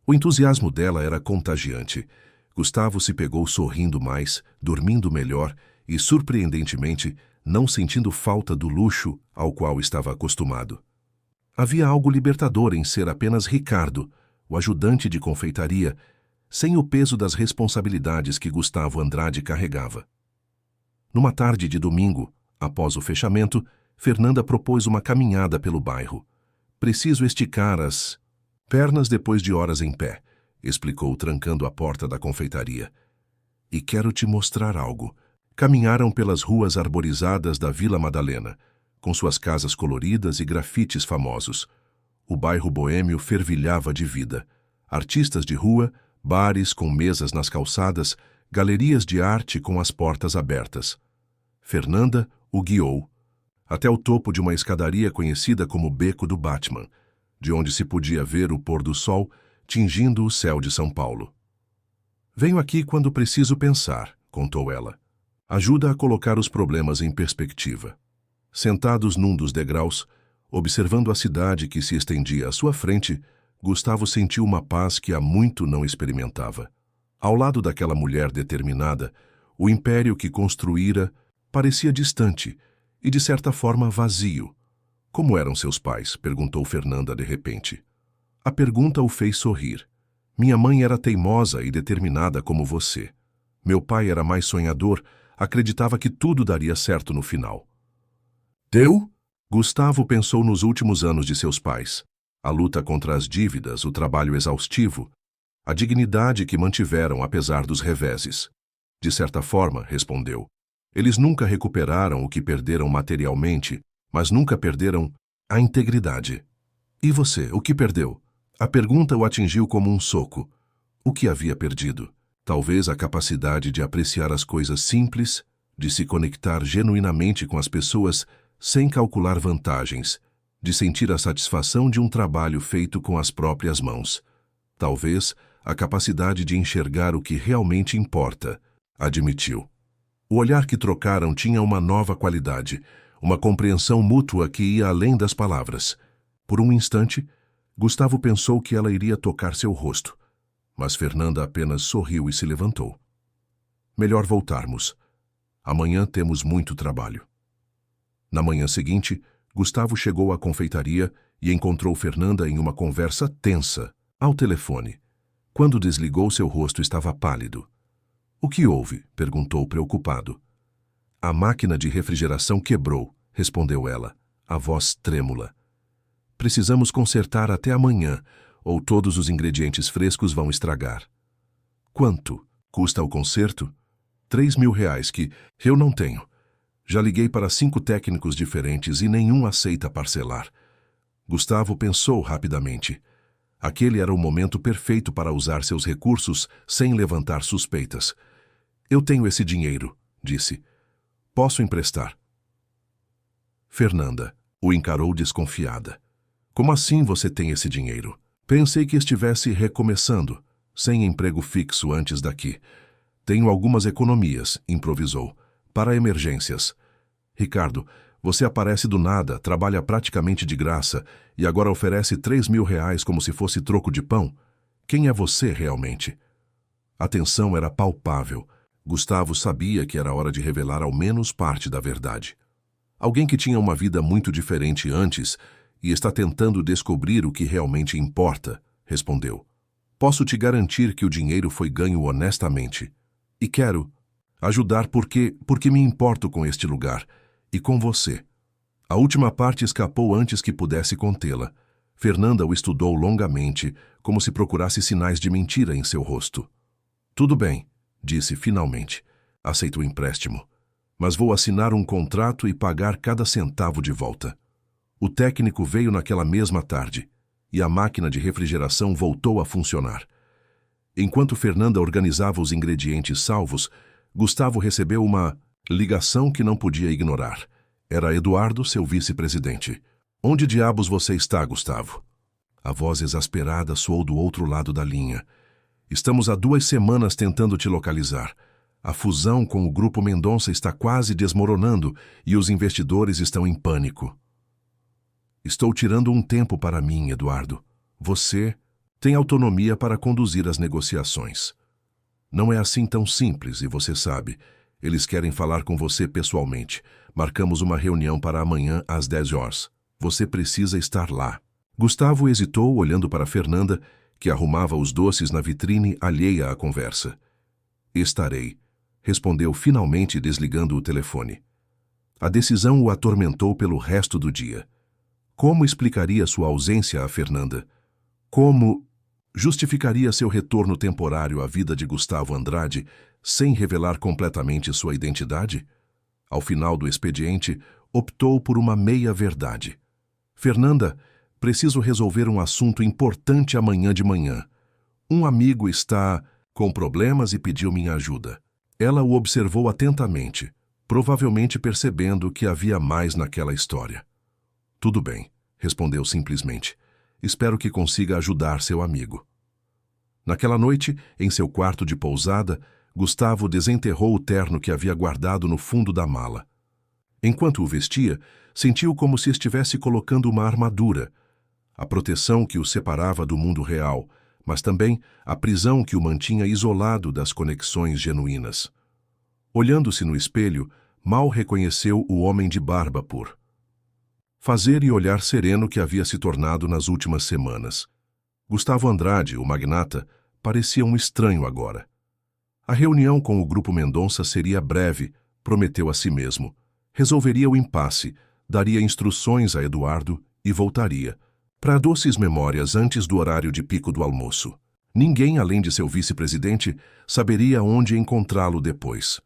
O entusiasmo dela era contagiante. Gustavo se pegou sorrindo mais, dormindo melhor e, surpreendentemente, não sentindo falta do luxo ao qual estava acostumado. Havia algo libertador em ser apenas Ricardo, o ajudante de confeitaria, sem o peso das responsabilidades que Gustavo Andrade carregava. Numa tarde de domingo, após o fechamento, Fernanda propôs uma caminhada pelo bairro. Preciso esticar as pernas depois de horas em pé, explicou trancando a porta da confeitaria. E quero te mostrar algo. Caminharam pelas ruas arborizadas da Vila Madalena, com suas casas coloridas e grafites famosos. O bairro boêmio fervilhava de vida. Artistas de rua, bares com mesas nas calçadas, galerias de arte com as portas abertas. Fernanda o guiou até o topo de uma escadaria conhecida como Beco do Batman, de onde se podia ver o pôr do sol tingindo o céu de São Paulo. Venho aqui quando preciso pensar, contou ela. Ajuda a colocar os problemas em perspectiva. Sentados num dos degraus, observando a cidade que se estendia à sua frente, Gustavo sentiu uma paz que há muito não experimentava. Ao lado daquela mulher determinada, o império que construíra parecia distante e, de certa forma, vazio. Como eram seus pais? Perguntou Fernanda de repente. A pergunta o fez sorrir. Minha mãe era teimosa e determinada como você. Meu pai era mais sonhador, acreditava que tudo daria certo no final. Deu? Gustavo pensou nos últimos anos de seus pais. A luta contra as dívidas, o trabalho exaustivo, a dignidade que mantiveram apesar dos reveses. De certa forma, respondeu, eles nunca recuperaram o que perderam materialmente, mas nunca perderam a integridade. E você, o que perdeu? A pergunta o atingiu como um soco. O que havia perdido? Talvez a capacidade de apreciar as coisas simples, de se conectar genuinamente com as pessoas sem calcular vantagens, de sentir a satisfação de um trabalho feito com as próprias mãos. Talvez a capacidade de enxergar o que realmente importa, admitiu. O olhar que trocaram tinha uma nova qualidade, uma compreensão mútua que ia além das palavras. Por um instante, Gustavo pensou que ela iria tocar seu rosto, mas Fernanda apenas sorriu e se levantou. Melhor voltarmos. Amanhã temos muito trabalho. Na manhã seguinte, Gustavo chegou à confeitaria e encontrou Fernanda em uma conversa tensa, ao telefone. Quando desligou, seu rosto estava pálido. O que houve? Perguntou preocupado. A máquina de refrigeração quebrou, respondeu ela, a voz trêmula. Precisamos consertar até amanhã, ou todos os ingredientes frescos vão estragar. Quanto custa o conserto? R$3.000 que eu não tenho. Já liguei para 5 técnicos diferentes e nenhum aceita parcelar. Gustavo pensou rapidamente. Aquele era o momento perfeito para usar seus recursos sem levantar suspeitas. Eu tenho esse dinheiro, disse. Posso emprestar. Fernanda o encarou desconfiada. Como assim você tem esse dinheiro? Pensei que estivesse recomeçando, sem emprego fixo antes daqui. Tenho algumas economias, improvisou, para emergências. Ricardo, você aparece do nada, trabalha praticamente de graça e agora oferece R$3.000 como se fosse troco de pão? Quem é você realmente? A tensão era palpável. Gustavo sabia que era hora de revelar ao menos parte da verdade. Alguém que tinha uma vida muito diferente antes e está tentando descobrir o que realmente importa, respondeu. Posso te garantir que o dinheiro foi ganho honestamente. E quero ajudar porque me importo com este lugar e com você. A última parte escapou antes que pudesse contê-la. Fernanda o estudou longamente, como se procurasse sinais de mentira em seu rosto. Tudo bem, disse finalmente. Aceito o empréstimo. Mas vou assinar um contrato e pagar cada centavo de volta. O técnico veio naquela mesma tarde. e a máquina de refrigeração voltou a funcionar. Enquanto Fernanda organizava os ingredientes salvos, Gustavo recebeu uma ligação que não podia ignorar. Era Eduardo, seu vice-presidente. "Onde diabos você está, Gustavo?" A voz exasperada soou do outro lado da linha. "Estamos há 2 semanas tentando te localizar. A fusão com o Grupo Mendonça está quase desmoronando e os investidores estão em pânico." "Estou tirando um tempo para mim, Eduardo. Você tem autonomia para conduzir as negociações. Não é assim tão simples, e você sabe. Eles querem falar com você pessoalmente. Marcamos uma reunião para amanhã às 10 horas. Você precisa estar lá." Gustavo hesitou, olhando para Fernanda, que arrumava os doces na vitrine alheia à conversa. "Estarei", respondeu finalmente, desligando o telefone. A decisão o atormentou pelo resto do dia. Como explicaria sua ausência a Fernanda? Como justificaria seu retorno temporário à vida de Gustavo Andrade sem revelar completamente sua identidade? Ao final do expediente, optou por uma meia-verdade. "Fernanda, preciso resolver um assunto importante amanhã de manhã. Um amigo está com problemas e pediu minha ajuda." Ela o observou atentamente, provavelmente percebendo que havia mais naquela história. "Tudo bem", respondeu simplesmente. "Espero que consiga ajudar seu amigo." Naquela noite, em seu quarto de pousada, Gustavo desenterrou o terno que havia guardado no fundo da mala. Enquanto o vestia, sentiu como se estivesse colocando uma armadura, a proteção que o separava do mundo real, mas também a prisão que o mantinha isolado das conexões genuínas. Olhando-se no espelho, mal reconheceu o homem de barba por fazer e olhar sereno que havia se tornado nas últimas semanas. Gustavo Andrade, o magnata, parecia um estranho agora. A reunião com o Grupo Mendonça seria breve, prometeu a si mesmo. Resolveria o impasse, daria instruções a Eduardo e voltaria, para doces memórias antes do horário de pico do almoço. Ninguém, além de seu vice-presidente, saberia onde encontrá-lo depois.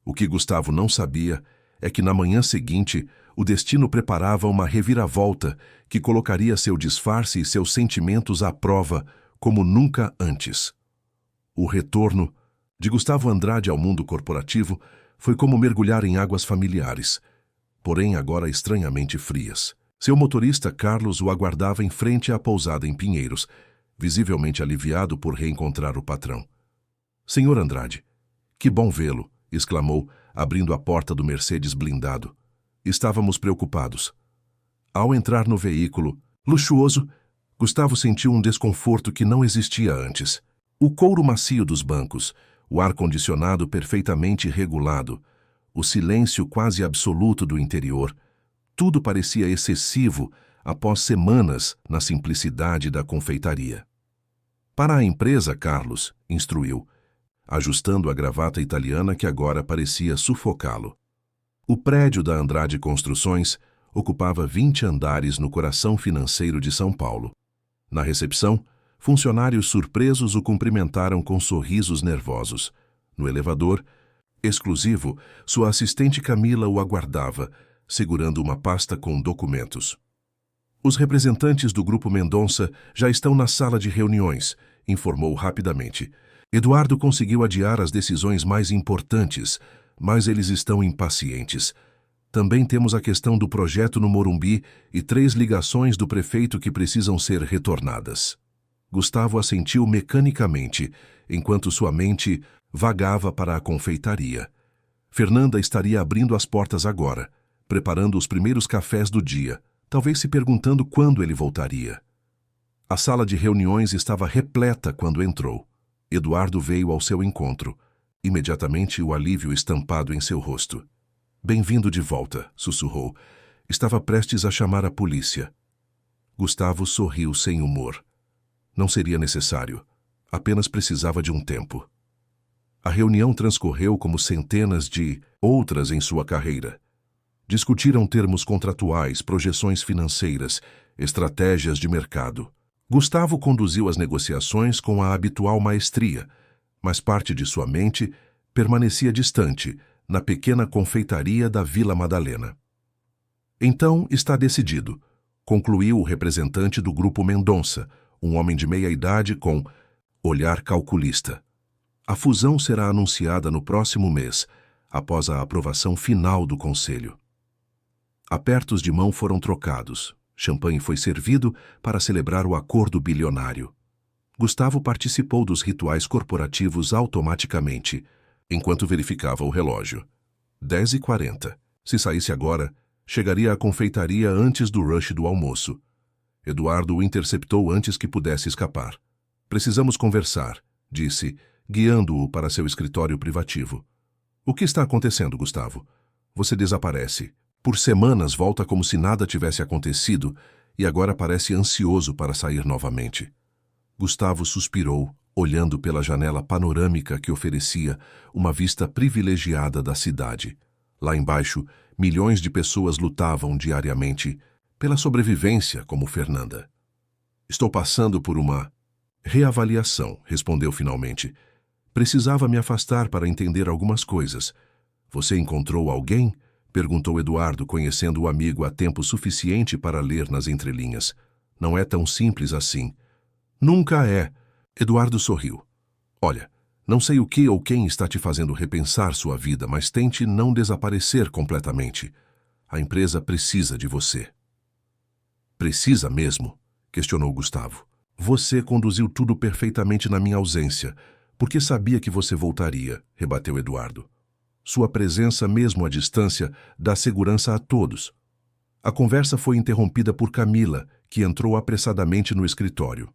O que Gustavo não sabia é que na manhã seguinte o destino preparava uma reviravolta que colocaria seu disfarce e seus sentimentos à prova como nunca antes. O retorno de Gustavo Andrade ao mundo corporativo foi como mergulhar em águas familiares, porém agora estranhamente frias. Seu motorista Carlos o aguardava em frente à pousada em Pinheiros, visivelmente aliviado por reencontrar o patrão. "Senhor Andrade, que bom vê-lo", exclamou, abrindo a porta do Mercedes blindado. "Estávamos preocupados." Ao entrar no veículo, luxuoso, Gustavo sentiu um desconforto que não existia antes. O couro macio dos bancos, o ar-condicionado perfeitamente regulado, o silêncio quase absoluto do interior, tudo parecia excessivo após semanas na simplicidade da confeitaria. "Para a empresa, Carlos", instruiu, ajustando a gravata italiana que agora parecia sufocá-lo. O prédio da Andrade Construções ocupava 20 andares no coração financeiro de São Paulo. Na recepção, funcionários surpresos o cumprimentaram com sorrisos nervosos. No elevador, exclusivo, sua assistente Camila o aguardava, segurando uma pasta com documentos. "Os representantes do Grupo Mendonça já estão na sala de reuniões", informou rapidamente. "Eduardo conseguiu adiar as decisões mais importantes, mas eles estão impacientes. Também temos a questão do projeto no Morumbi e 3 ligações do prefeito que precisam ser retornadas." Gustavo assentiu mecanicamente, enquanto sua mente vagava para a confeitaria. Fernanda estaria abrindo as portas agora, preparando os primeiros cafés do dia, talvez se perguntando quando ele voltaria. A sala de reuniões estava repleta quando entrou. Eduardo veio ao seu encontro. Imediatamente o alívio estampado em seu rosto. "Bem-vindo de volta", sussurrou. Estava prestes a chamar a polícia. Gustavo sorriu sem humor. Não seria necessário. Apenas precisava de um tempo. A reunião transcorreu como centenas de outras em sua carreira. Discutiram termos contratuais, projeções financeiras, estratégias de mercado. Gustavo conduziu as negociações com a habitual maestria, mas parte de sua mente permanecia distante, na pequena confeitaria da Vila Madalena. "Então está decidido. concluiu o representante do grupo Mendonça, um homem de meia idade com olhar calculista. A fusão será anunciada no próximo mês, após a aprovação final do conselho. Apertos de mão foram trocados. Champanhe foi servido para celebrar o acordo bilionário. Gustavo participou dos rituais corporativos automaticamente, enquanto verificava o relógio. 10h40. Se saísse agora, chegaria à confeitaria antes do rush do almoço. Eduardo o interceptou antes que pudesse escapar. Precisamos conversar, disse, guiando-o para seu escritório privativo. O que está acontecendo, Gustavo? Você desaparece. Por semanas volta como se nada tivesse acontecido e agora parece ansioso para sair novamente. Gustavo suspirou, olhando pela janela panorâmica que oferecia uma vista privilegiada da cidade. Lá embaixo, milhões de pessoas lutavam diariamente pela sobrevivência, como Fernanda. Estou passando por uma reavaliação, respondeu finalmente. Precisava me afastar para entender algumas coisas. Você encontrou alguém? Perguntou Eduardo, conhecendo o amigo há tempo suficiente para ler nas entrelinhas. Não é tão simples assim. Nunca é. Eduardo sorriu. Olha, não sei o que ou quem está te fazendo repensar sua vida, mas tente não desaparecer completamente. A empresa precisa de você. Precisa mesmo? Questionou Gustavo. Você conduziu tudo perfeitamente na minha ausência, porque sabia que você voltaria, rebateu Eduardo. Sua presença, mesmo à distância, dá segurança a todos. A conversa foi interrompida por Camila, que entrou apressadamente no escritório.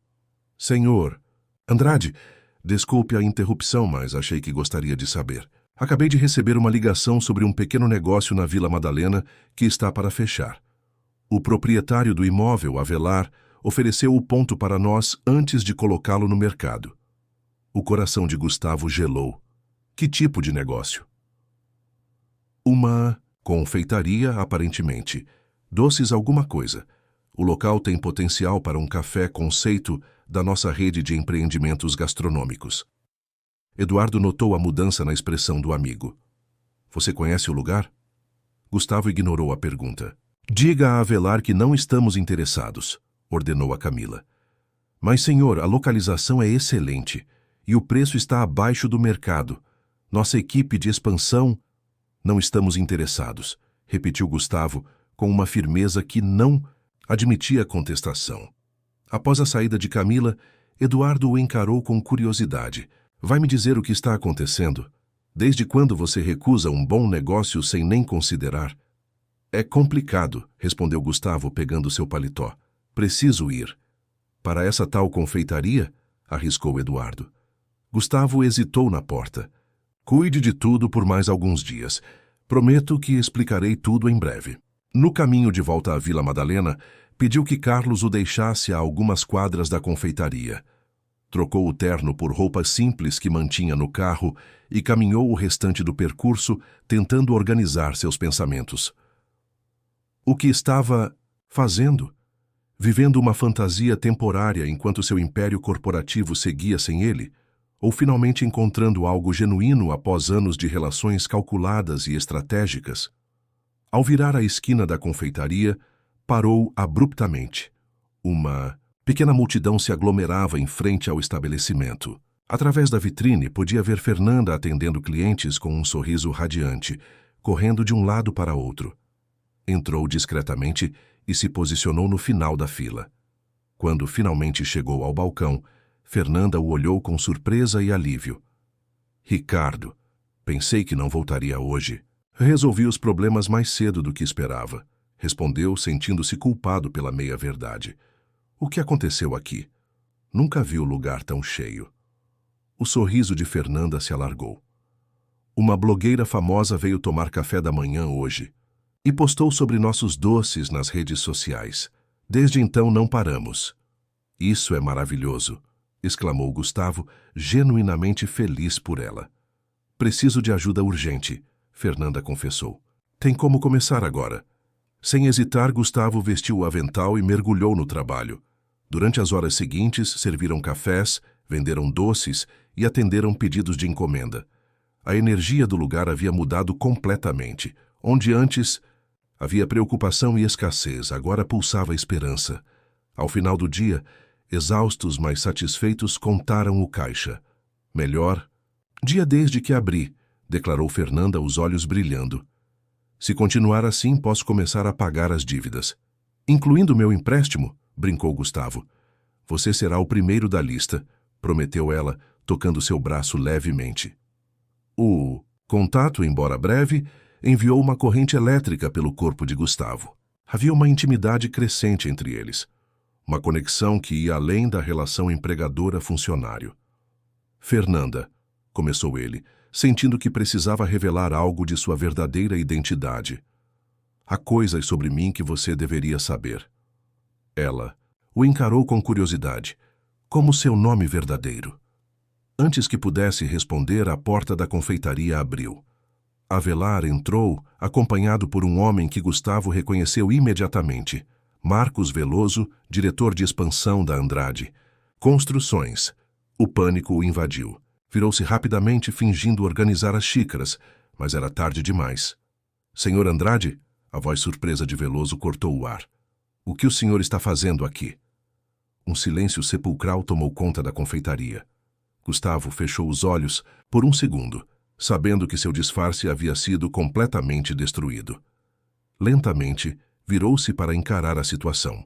Senhor, Andrade, desculpe a interrupção, mas achei que gostaria de saber. Acabei de receber uma ligação sobre um pequeno negócio na Vila Madalena que está para fechar. O proprietário do imóvel, Avelar, ofereceu o ponto para nós antes de colocá-lo no mercado. O coração de Gustavo gelou. Que tipo de negócio? Uma confeitaria, aparentemente. Doces alguma coisa. O local tem potencial para um café conceito da nossa rede de empreendimentos gastronômicos. Eduardo notou a mudança na expressão do amigo. Você conhece o lugar? Gustavo ignorou a pergunta. Diga a Avelar que não estamos interessados, ordenou a Camila. Mas, senhor, a localização é excelente e o preço está abaixo do mercado. Nossa equipe de expansão... Não estamos interessados, repetiu Gustavo com uma firmeza que não admitia contestação. Após a saída de Camila, Eduardo o encarou com curiosidade. Vai me dizer o que está acontecendo? Desde quando você recusa um bom negócio sem nem considerar? É complicado, respondeu Gustavo pegando seu paletó. Preciso ir. Para essa tal confeitaria? Arriscou Eduardo. Gustavo hesitou na porta. Cuide de tudo por mais alguns dias. Prometo que explicarei tudo em breve. No caminho de volta à Vila Madalena, pediu que Carlos o deixasse a algumas quadras da confeitaria. Trocou o terno por roupa simples que mantinha no carro e caminhou o restante do percurso, tentando organizar seus pensamentos. O que estava fazendo? Vivendo uma fantasia temporária enquanto seu império corporativo seguia sem ele? Ou finalmente encontrando algo genuíno após anos de relações calculadas e estratégicas? Ao virar a esquina da confeitaria, parou abruptamente. Uma pequena multidão se aglomerava em frente ao estabelecimento. Através da vitrine, podia ver Fernanda atendendo clientes com um sorriso radiante, correndo de um lado para outro. Entrou discretamente e se posicionou no final da fila. Quando finalmente chegou ao balcão, Fernanda o olhou com surpresa e alívio. Ricardo, pensei que não voltaria hoje. Resolvi os problemas mais cedo do que esperava, respondeu, sentindo-se culpado pela meia-verdade. O que aconteceu aqui? Nunca vi o lugar tão cheio. O sorriso de Fernanda se alargou. Uma blogueira famosa veio tomar café da manhã hoje e postou sobre nossos doces nas redes sociais. Desde então não paramos. Isso é maravilhoso, exclamou Gustavo, genuinamente feliz por ela. Preciso de ajuda urgente, Fernanda confessou. Tem como começar agora. Sem hesitar, Gustavo vestiu o avental e mergulhou no trabalho. Durante as horas seguintes, serviram cafés, venderam doces e atenderam pedidos de encomenda. A energia do lugar havia mudado completamente. Onde antes Havia preocupação e escassez, agora pulsava esperança. Ao final do dia, exaustos, mas satisfeitos, contaram o caixa. Melhor dia desde que abri, declarou Fernanda, os olhos brilhando. Se continuar assim, posso começar a pagar as dívidas. Incluindo meu empréstimo, brincou Gustavo. Você será o primeiro da lista, prometeu ela, tocando seu braço levemente. O contato, embora breve, enviou uma corrente elétrica pelo corpo de Gustavo. Havia uma intimidade crescente entre eles. Uma conexão que ia além da relação empregadora-funcionário. Fernanda, começou ele, sentindo que precisava revelar algo de sua verdadeira identidade. Há coisas sobre mim que você deveria saber. Ela o encarou com curiosidade. Como seu nome verdadeiro? Antes que pudesse responder, a porta da confeitaria abriu. Avelar entrou, acompanhado por um homem que Gustavo reconheceu imediatamente. Marcos Veloso, diretor de expansão da Andrade. Construções. O pânico o invadiu. Virou-se rapidamente, fingindo organizar as xícaras, mas era tarde demais. Senhor Andrade? A voz surpresa de Veloso cortou o ar. O que o senhor está fazendo aqui? Um silêncio sepulcral tomou conta da confeitaria. Gustavo fechou os olhos por um segundo, sabendo que seu disfarce havia sido completamente destruído. Lentamente, virou-se para encarar a situação.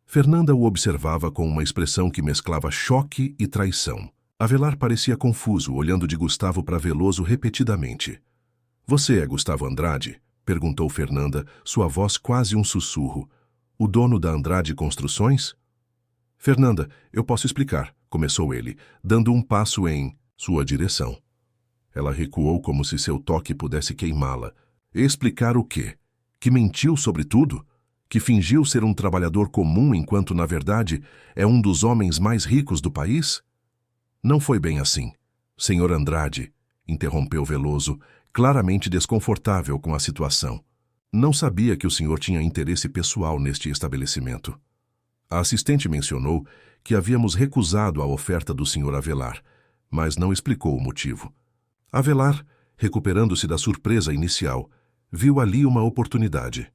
Fernanda o observava com uma expressão que mesclava choque e traição. Avelar parecia confuso, olhando de Gustavo para Veloso repetidamente. Você é Gustavo Andrade? Perguntou Fernanda, sua voz quase um sussurro. O dono da Andrade Construções? Fernanda, eu posso explicar, começou ele, dando um passo em sua direção. Ela recuou como se seu toque pudesse queimá-la. Explicar o quê? Que mentiu sobre tudo? Que fingiu ser um trabalhador comum enquanto, na verdade, é um dos homens mais ricos do país? Não foi bem assim. Senhor Andrade, interrompeu Veloso, claramente desconfortável com a situação. Não sabia que o senhor tinha interesse pessoal neste estabelecimento. A assistente mencionou que havíamos recusado a oferta do senhor Avelar, mas não explicou o motivo. Avelar, recuperando-se da surpresa inicial, viu ali uma oportunidade.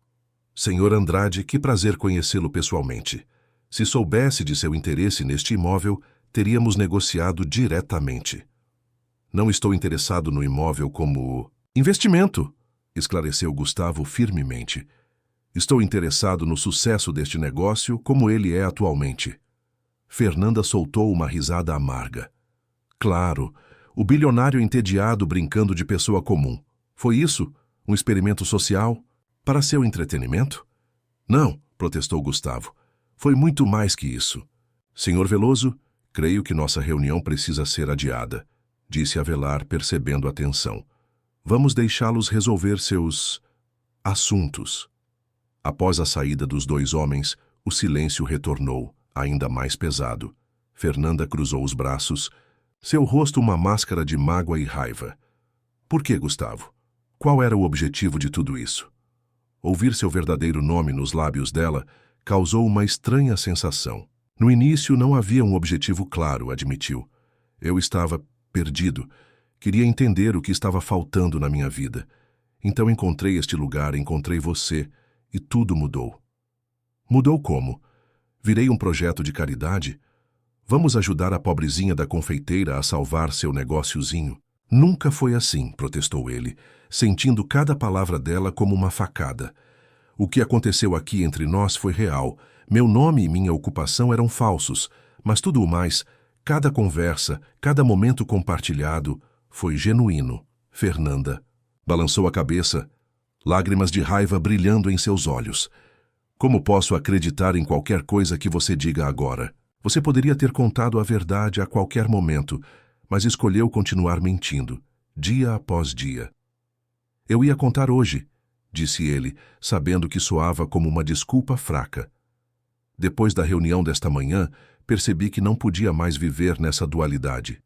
Senhor Andrade, que prazer conhecê-lo pessoalmente. Se soubesse de seu interesse neste imóvel, teríamos negociado diretamente. Não estou interessado no imóvel como investimento, esclareceu Gustavo firmemente. Estou interessado no sucesso deste negócio como ele é atualmente. Fernanda soltou uma risada amarga. Claro, o bilionário entediado brincando de pessoa comum. Foi isso? Um experimento social? Para seu entretenimento? Não, protestou Gustavo. Foi muito mais que isso. Senhor Veloso, creio que nossa reunião precisa ser adiada, disse Avelar, percebendo a tensão. Vamos deixá-los resolver seus assuntos. Após a saída dos dois homens, o silêncio retornou, ainda mais pesado. Fernanda cruzou os braços, seu rosto uma máscara de mágoa e raiva. Por que, Gustavo? Qual era o objetivo de tudo isso? Ouvir seu verdadeiro nome nos lábios dela causou uma estranha sensação. No início não havia um objetivo claro, admitiu. Eu estava perdido. Queria entender o que estava faltando na minha vida. Então encontrei este lugar, encontrei você, e tudo mudou. Mudou como? Virei um projeto de caridade? Vamos ajudar a pobrezinha da confeiteira a salvar seu negóciozinho? Nunca foi assim, protestou ele, sentindo cada palavra dela como uma facada. O que aconteceu aqui entre nós foi real. Meu nome e minha ocupação eram falsos, mas tudo o mais, cada conversa, cada momento compartilhado, foi genuíno. Fernanda balançou a cabeça, lágrimas de raiva brilhando em seus olhos. Como posso acreditar em qualquer coisa que você diga agora? Você poderia ter contado a verdade a qualquer momento, mas escolheu continuar mentindo, dia após dia. Eu ia contar hoje, disse ele, sabendo que soava como uma desculpa fraca. Depois da reunião desta manhã, percebi que não podia mais viver nessa dualidade.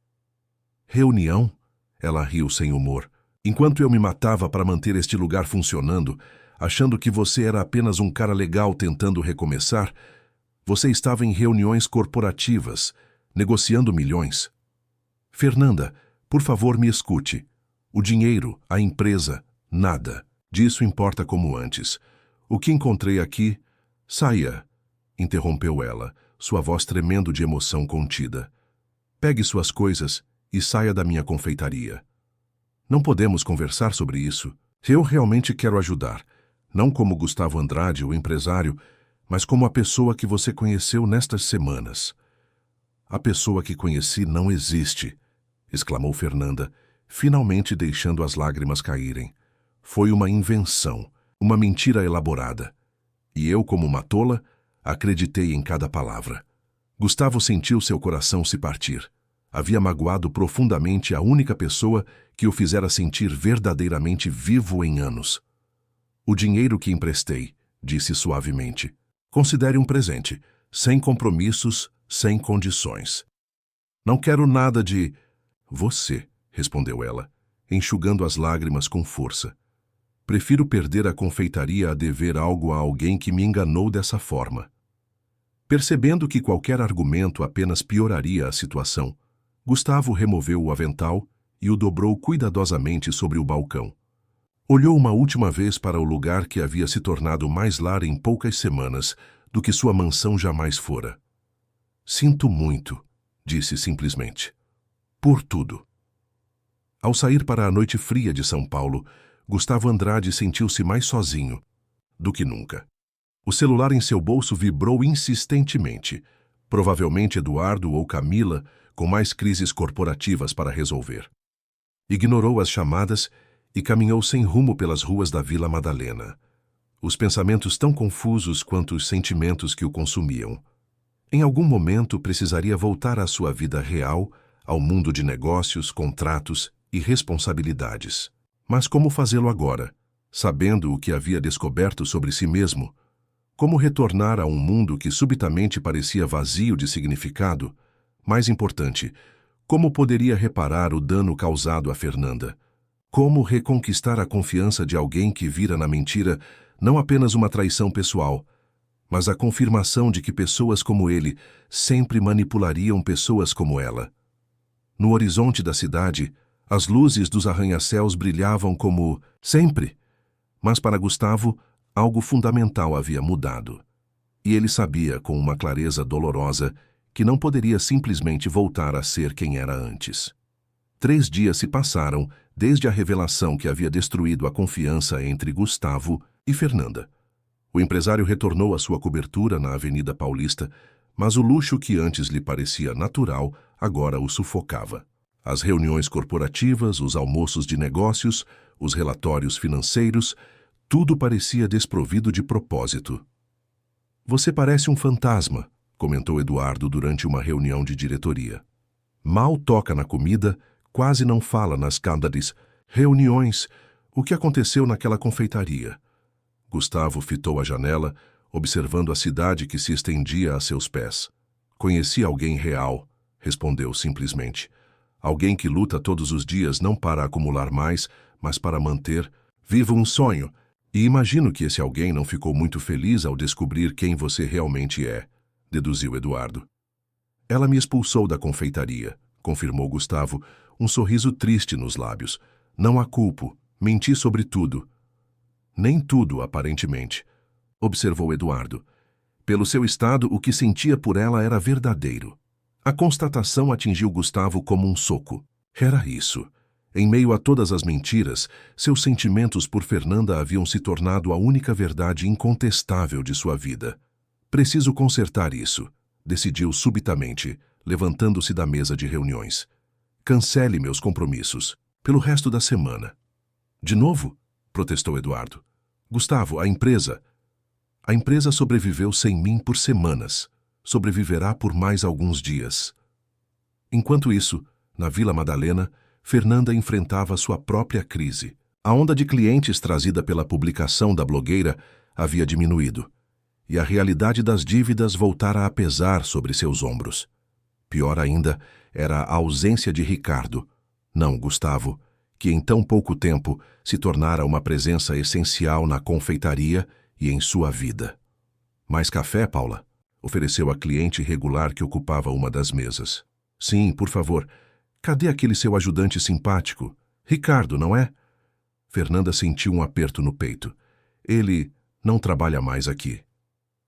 Reunião? Ela riu sem humor. Enquanto eu me matava para manter este lugar funcionando, achando que você era apenas um cara legal tentando recomeçar, você estava em reuniões corporativas, negociando milhões. Fernanda, por favor, me escute. O dinheiro, a empresa, nada. Disso importa como antes. O que encontrei aqui... Saia, interrompeu ela, sua voz tremendo de emoção contida. Pegue suas coisas e saia da minha confeitaria. Não podemos conversar sobre isso. Eu realmente quero ajudar, não como Gustavo Andrade, o empresário, mas como a pessoa que você conheceu nestas semanas. A pessoa que conheci não existe, exclamou Fernanda, finalmente deixando as lágrimas caírem. Foi uma invenção, uma mentira elaborada. E eu, como uma tola, acreditei em cada palavra. Gustavo sentiu seu coração se partir. Havia magoado profundamente a única pessoa que o fizera sentir verdadeiramente vivo em anos. O dinheiro que emprestei, disse suavemente. Considere um presente, sem compromissos, sem condições. Não quero nada de... Você, respondeu ela, enxugando as lágrimas com força. Prefiro perder a confeitaria a dever algo a alguém que me enganou dessa forma. Percebendo que qualquer argumento apenas pioraria a situação, Gustavo removeu o avental e o dobrou cuidadosamente sobre o balcão. Olhou uma última vez para o lugar que havia se tornado mais lar em poucas semanas do que sua mansão jamais fora. Sinto muito, disse simplesmente. Por tudo. Ao sair para a noite fria de São Paulo, Gustavo Andrade sentiu-se mais sozinho do que nunca. O celular em seu bolso vibrou insistentemente. Provavelmente Eduardo ou Camila, com mais crises corporativas para resolver. Ignorou as chamadas e caminhou sem rumo pelas ruas da Vila Madalena. Os pensamentos tão confusos quanto os sentimentos que o consumiam. Em algum momento precisaria voltar à sua vida real, ao mundo de negócios, contratos e responsabilidades. Mas como fazê-lo agora, sabendo o que havia descoberto sobre si mesmo? Como retornar a um mundo que subitamente parecia vazio de significado? Mais importante, como poderia reparar o dano causado a Fernanda? Como reconquistar a confiança de alguém que vira na mentira não apenas uma traição pessoal, mas a confirmação de que pessoas como ele sempre manipulariam pessoas como ela? No horizonte da cidade, as luzes dos arranha-céus brilhavam como sempre, mas para Gustavo, algo fundamental havia mudado. E ele sabia, com uma clareza dolorosa, que não poderia simplesmente voltar a ser quem era antes. 3 dias se passaram desde a revelação que havia destruído a confiança entre Gustavo e Fernanda. O empresário retornou à sua cobertura na Avenida Paulista, mas o luxo que antes lhe parecia natural agora o sufocava. As reuniões corporativas, os almoços de negócios, os relatórios financeiros, tudo parecia desprovido de propósito. Você parece um fantasma, comentou Eduardo durante uma reunião de diretoria. Mal toca na comida, quase não fala nas câmaras, reuniões. O que aconteceu naquela confeitaria? Gustavo fitou a janela, observando a cidade que se estendia a seus pés. Conheci alguém real, respondeu simplesmente. Alguém que luta todos os dias não para acumular mais, mas para manter. Vivo um sonho. E imagino que esse alguém não ficou muito feliz ao descobrir quem você realmente é, deduziu Eduardo. Ela me expulsou da confeitaria, confirmou Gustavo, um sorriso triste nos lábios. Não a culpo, menti sobre tudo. Nem tudo, aparentemente, observou Eduardo. Pelo seu estado, o que sentia por ela era verdadeiro. A constatação atingiu Gustavo como um soco. Era isso. Em meio a todas as mentiras, seus sentimentos por Fernanda haviam se tornado a única verdade incontestável de sua vida. Preciso consertar isso, decidiu subitamente, levantando-se da mesa de reuniões. Cancele meus compromissos, pelo resto da semana. De novo? Protestou Eduardo. Gustavo, a empresa... A empresa sobreviveu sem mim por semanas. Sobreviverá por mais alguns dias. Enquanto isso, na Vila Madalena, Fernanda enfrentava sua própria crise. A onda de clientes trazida pela publicação da blogueira havia diminuído, e a realidade das dívidas voltara a pesar sobre seus ombros. Pior ainda era a ausência de Ricardo, não Gustavo, que em tão pouco tempo se tornara uma presença essencial na confeitaria e em sua vida. Mais café, Paula? Ofereceu a cliente regular que ocupava uma das mesas. Sim, por favor. Cadê aquele seu ajudante simpático? Ricardo, não é? Fernanda sentiu um aperto no peito. Ele não trabalha mais aqui.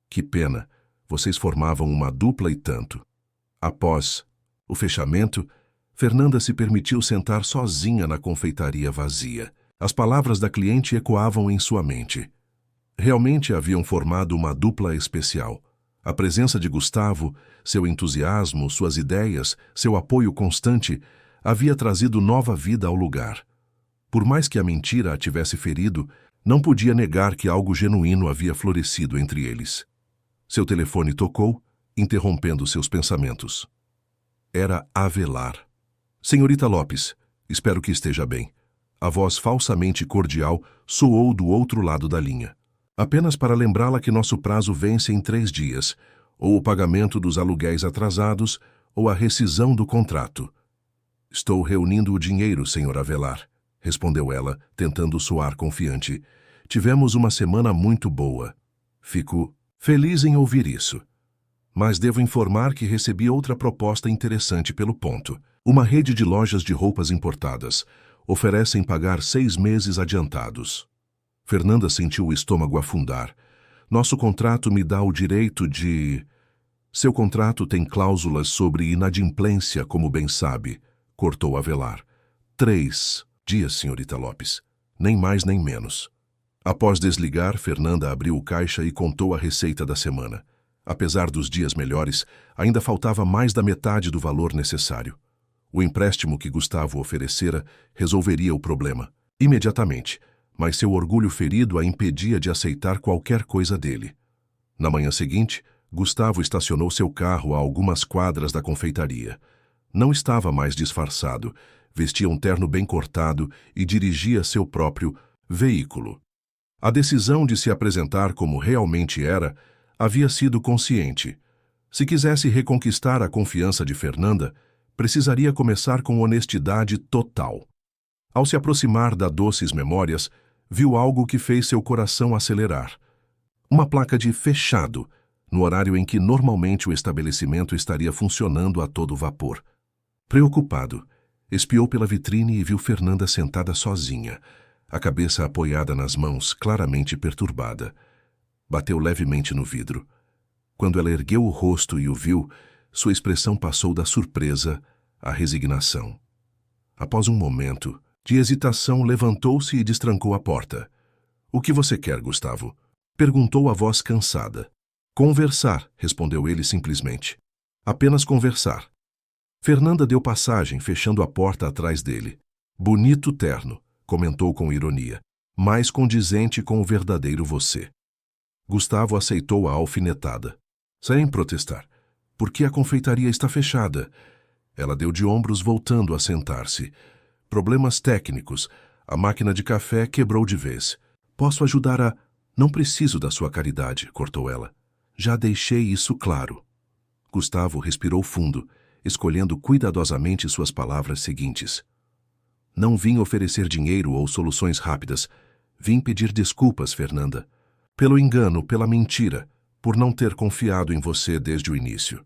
Que pena, vocês formavam uma dupla e tanto. Após o fechamento, Fernanda se permitiu sentar sozinha na confeitaria vazia. As palavras da cliente ecoavam em sua mente. Realmente haviam formado uma dupla especial. A presença de Gustavo, seu entusiasmo, suas ideias, seu apoio constante, havia trazido nova vida ao lugar. Por mais que a mentira a tivesse ferido, não podia negar que algo genuíno havia florescido entre eles. Seu telefone tocou, interrompendo seus pensamentos. Era Avelar. Senhorita Lopes, espero que esteja bem. A voz falsamente cordial soou do outro lado da linha. Apenas para lembrá-la que nosso prazo vence em 3 dias, ou o pagamento dos aluguéis atrasados, ou a rescisão do contrato. Estou reunindo o dinheiro, senhor Avelar, respondeu ela, tentando soar confiante. Tivemos uma semana muito boa. Fico feliz em ouvir isso. Mas devo informar que recebi outra proposta interessante pelo ponto. Uma rede de lojas de roupas importadas oferecem pagar 6 meses adiantados. Fernanda sentiu o estômago afundar. Nosso contrato me dá o direito de... Seu contrato tem cláusulas sobre inadimplência, como bem sabe, cortou Avelar. 3 dias, senhorita Lopes. Nem mais nem menos. Após desligar, Fernanda abriu o caixa e contou a receita da semana. Apesar dos dias melhores, ainda faltava mais da metade do valor necessário. O empréstimo que Gustavo oferecera resolveria o problema, imediatamente, mas seu orgulho ferido a impedia de aceitar qualquer coisa dele. Na manhã seguinte, Gustavo estacionou seu carro a algumas quadras da confeitaria. Não estava mais disfarçado, vestia um terno bem cortado e dirigia seu próprio veículo. A decisão de se apresentar como realmente era havia sido consciente. Se quisesse reconquistar a confiança de Fernanda, precisaria começar com honestidade total. Ao se aproximar da Doces Memórias, viu algo que fez seu coração acelerar. Uma placa de fechado, no horário em que normalmente o estabelecimento estaria funcionando a todo vapor. Preocupado, espiou pela vitrine e viu Fernanda sentada sozinha, a cabeça apoiada nas mãos, claramente perturbada. Bateu levemente no vidro. Quando ela ergueu o rosto e o viu, sua expressão passou da surpresa à resignação. Após um momento de hesitação, levantou-se e destrancou a porta. — O que você quer, Gustavo? Perguntou a voz cansada. — Conversar, respondeu ele simplesmente. Apenas conversar. Fernanda deu passagem, fechando a porta atrás dele. Bonito terno, comentou com ironia, mais condizente com o verdadeiro você. Gustavo aceitou a alfinetada. Sem protestar. Porque a confeitaria está fechada. Ela deu de ombros, voltando a sentar-se. Problemas técnicos. A máquina de café quebrou de vez. Posso ajudar a... Não preciso da sua caridade, cortou ela. Já deixei isso claro. Gustavo respirou fundo, escolhendo cuidadosamente suas palavras seguintes. Não vim oferecer dinheiro ou soluções rápidas. Vim pedir desculpas, Fernanda. Pelo engano, pela mentira, por não ter confiado em você desde o início.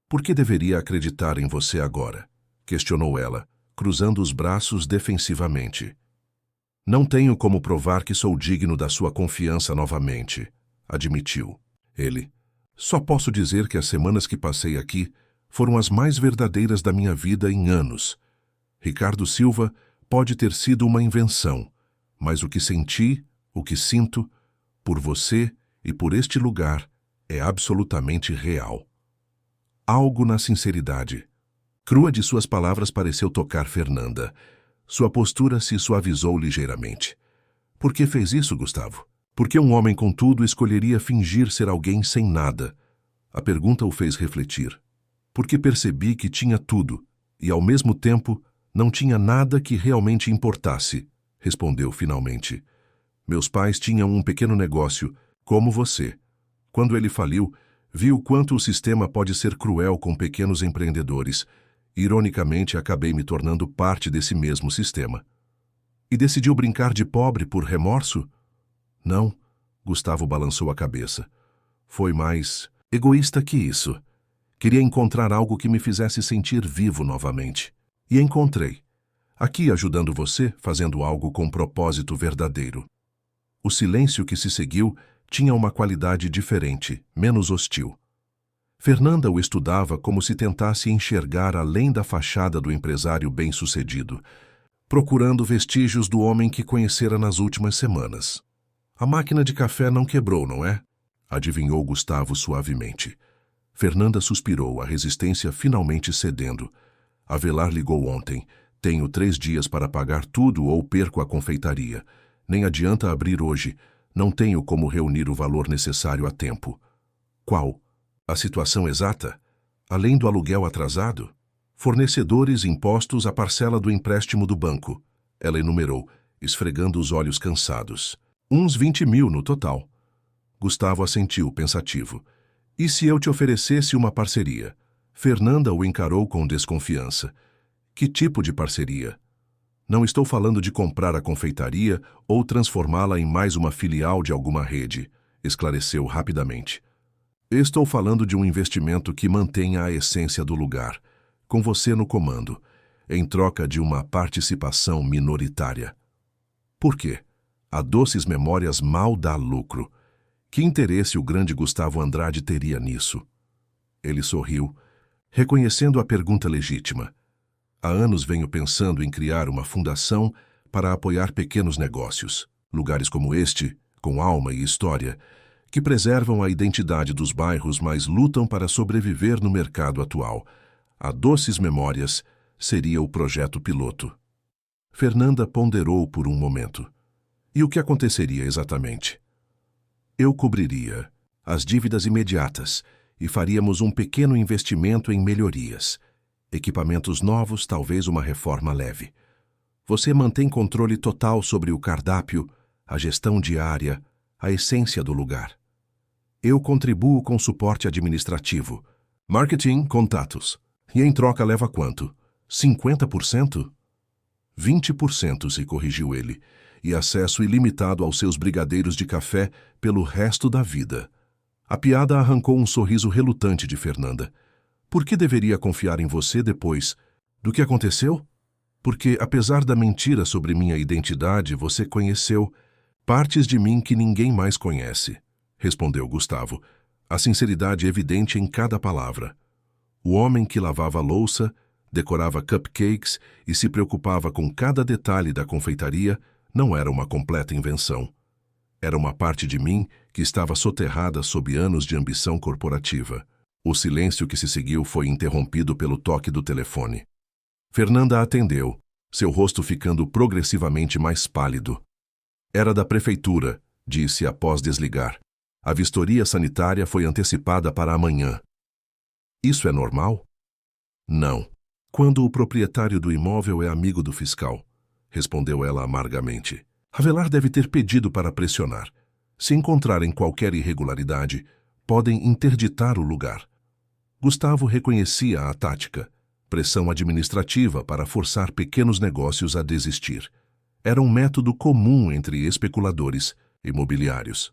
Por que deveria acreditar em você agora? Questionou ela, cruzando os braços defensivamente. Não tenho como provar que sou digno da sua confiança novamente, admitiu. Ele. Só posso dizer que as semanas que passei aqui foram as mais verdadeiras da minha vida em anos. Ricardo Silva pode ter sido uma invenção, mas o que senti, o que sinto, por você e por este lugar, é absolutamente real. Algo na sinceridade. Crua de suas palavras pareceu tocar Fernanda. Sua postura se suavizou ligeiramente. Por que fez isso, Gustavo? Por que um homem com tudo escolheria fingir ser alguém sem nada? A pergunta o fez refletir. Porque percebi que tinha tudo, e ao mesmo tempo não tinha nada que realmente importasse, respondeu finalmente. Meus pais tinham um pequeno negócio, como você. Quando ele faliu, vi o quanto o sistema pode ser cruel com pequenos empreendedores. Ironicamente, acabei me tornando parte desse mesmo sistema. E decidiu brincar de pobre por remorso? Não, Gustavo balançou a cabeça. Foi mais egoísta que isso. Queria encontrar algo que me fizesse sentir vivo novamente. E encontrei. Aqui ajudando você, fazendo algo com propósito verdadeiro. O silêncio que se seguiu tinha uma qualidade diferente, menos hostil. Fernanda o estudava como se tentasse enxergar além da fachada do empresário bem-sucedido, procurando vestígios do homem que conhecera nas últimas semanas. A máquina de café não quebrou, não é? Adivinhou Gustavo suavemente. Fernanda suspirou, a resistência finalmente cedendo. Avelar ligou ontem. Tenho 3 dias para pagar tudo ou perco a confeitaria. Nem adianta abrir hoje. Não tenho como reunir o valor necessário a tempo. Qual? A situação exata? Além do aluguel atrasado? Fornecedores, impostos, a parcela do empréstimo do banco. Ela enumerou, esfregando os olhos cansados. Uns 20 mil no total. Gustavo assentiu, pensativo. E se eu te oferecesse uma parceria? Fernanda o encarou com desconfiança. Que tipo de parceria? Não estou falando de comprar a confeitaria ou transformá-la em mais uma filial de alguma rede, esclareceu rapidamente. Estou falando de um investimento que mantenha a essência do lugar, com você no comando, em troca de uma participação minoritária. Por quê? A Doces Memórias mal dá lucro. Que interesse o grande Gustavo Andrade teria nisso? Ele sorriu, reconhecendo a pergunta legítima. Há anos venho pensando em criar uma fundação para apoiar pequenos negócios, lugares como este, com alma e história, que preservam a identidade dos bairros, mas lutam para sobreviver no mercado atual. A Doces Memórias seria o projeto piloto. Fernanda ponderou por um momento. E o que aconteceria exatamente? Eu cobriria as dívidas imediatas e faríamos um pequeno investimento em melhorias. Equipamentos novos, talvez uma reforma leve. Você mantém controle total sobre o cardápio, a gestão diária, a essência do lugar. Eu contribuo com suporte administrativo, marketing, contatos. E em troca leva quanto? 50%? 20%, se corrigiu ele, e acesso ilimitado aos seus brigadeiros de café pelo resto da vida. A piada arrancou um sorriso relutante de Fernanda. Por que deveria confiar em você depois do que aconteceu? Porque, apesar da mentira sobre minha identidade, você conheceu partes de mim que ninguém mais conhece, respondeu Gustavo, a sinceridade evidente em cada palavra. O homem que lavava a louça, decorava cupcakes e se preocupava com cada detalhe da confeitaria não era uma completa invenção. Era uma parte de mim que estava soterrada sob anos de ambição corporativa. O silêncio que se seguiu foi interrompido pelo toque do telefone. Fernanda atendeu, seu rosto ficando progressivamente mais pálido. Era da prefeitura, disse após desligar. A vistoria sanitária foi antecipada para amanhã. Isso é normal? Não. Quando o proprietário do imóvel é amigo do fiscal, respondeu ela amargamente. Avelar deve ter pedido para pressionar. Se encontrarem qualquer irregularidade, podem interditar o lugar. Gustavo reconhecia a tática, pressão administrativa para forçar pequenos negócios a desistir. Era um método comum entre especuladores imobiliários.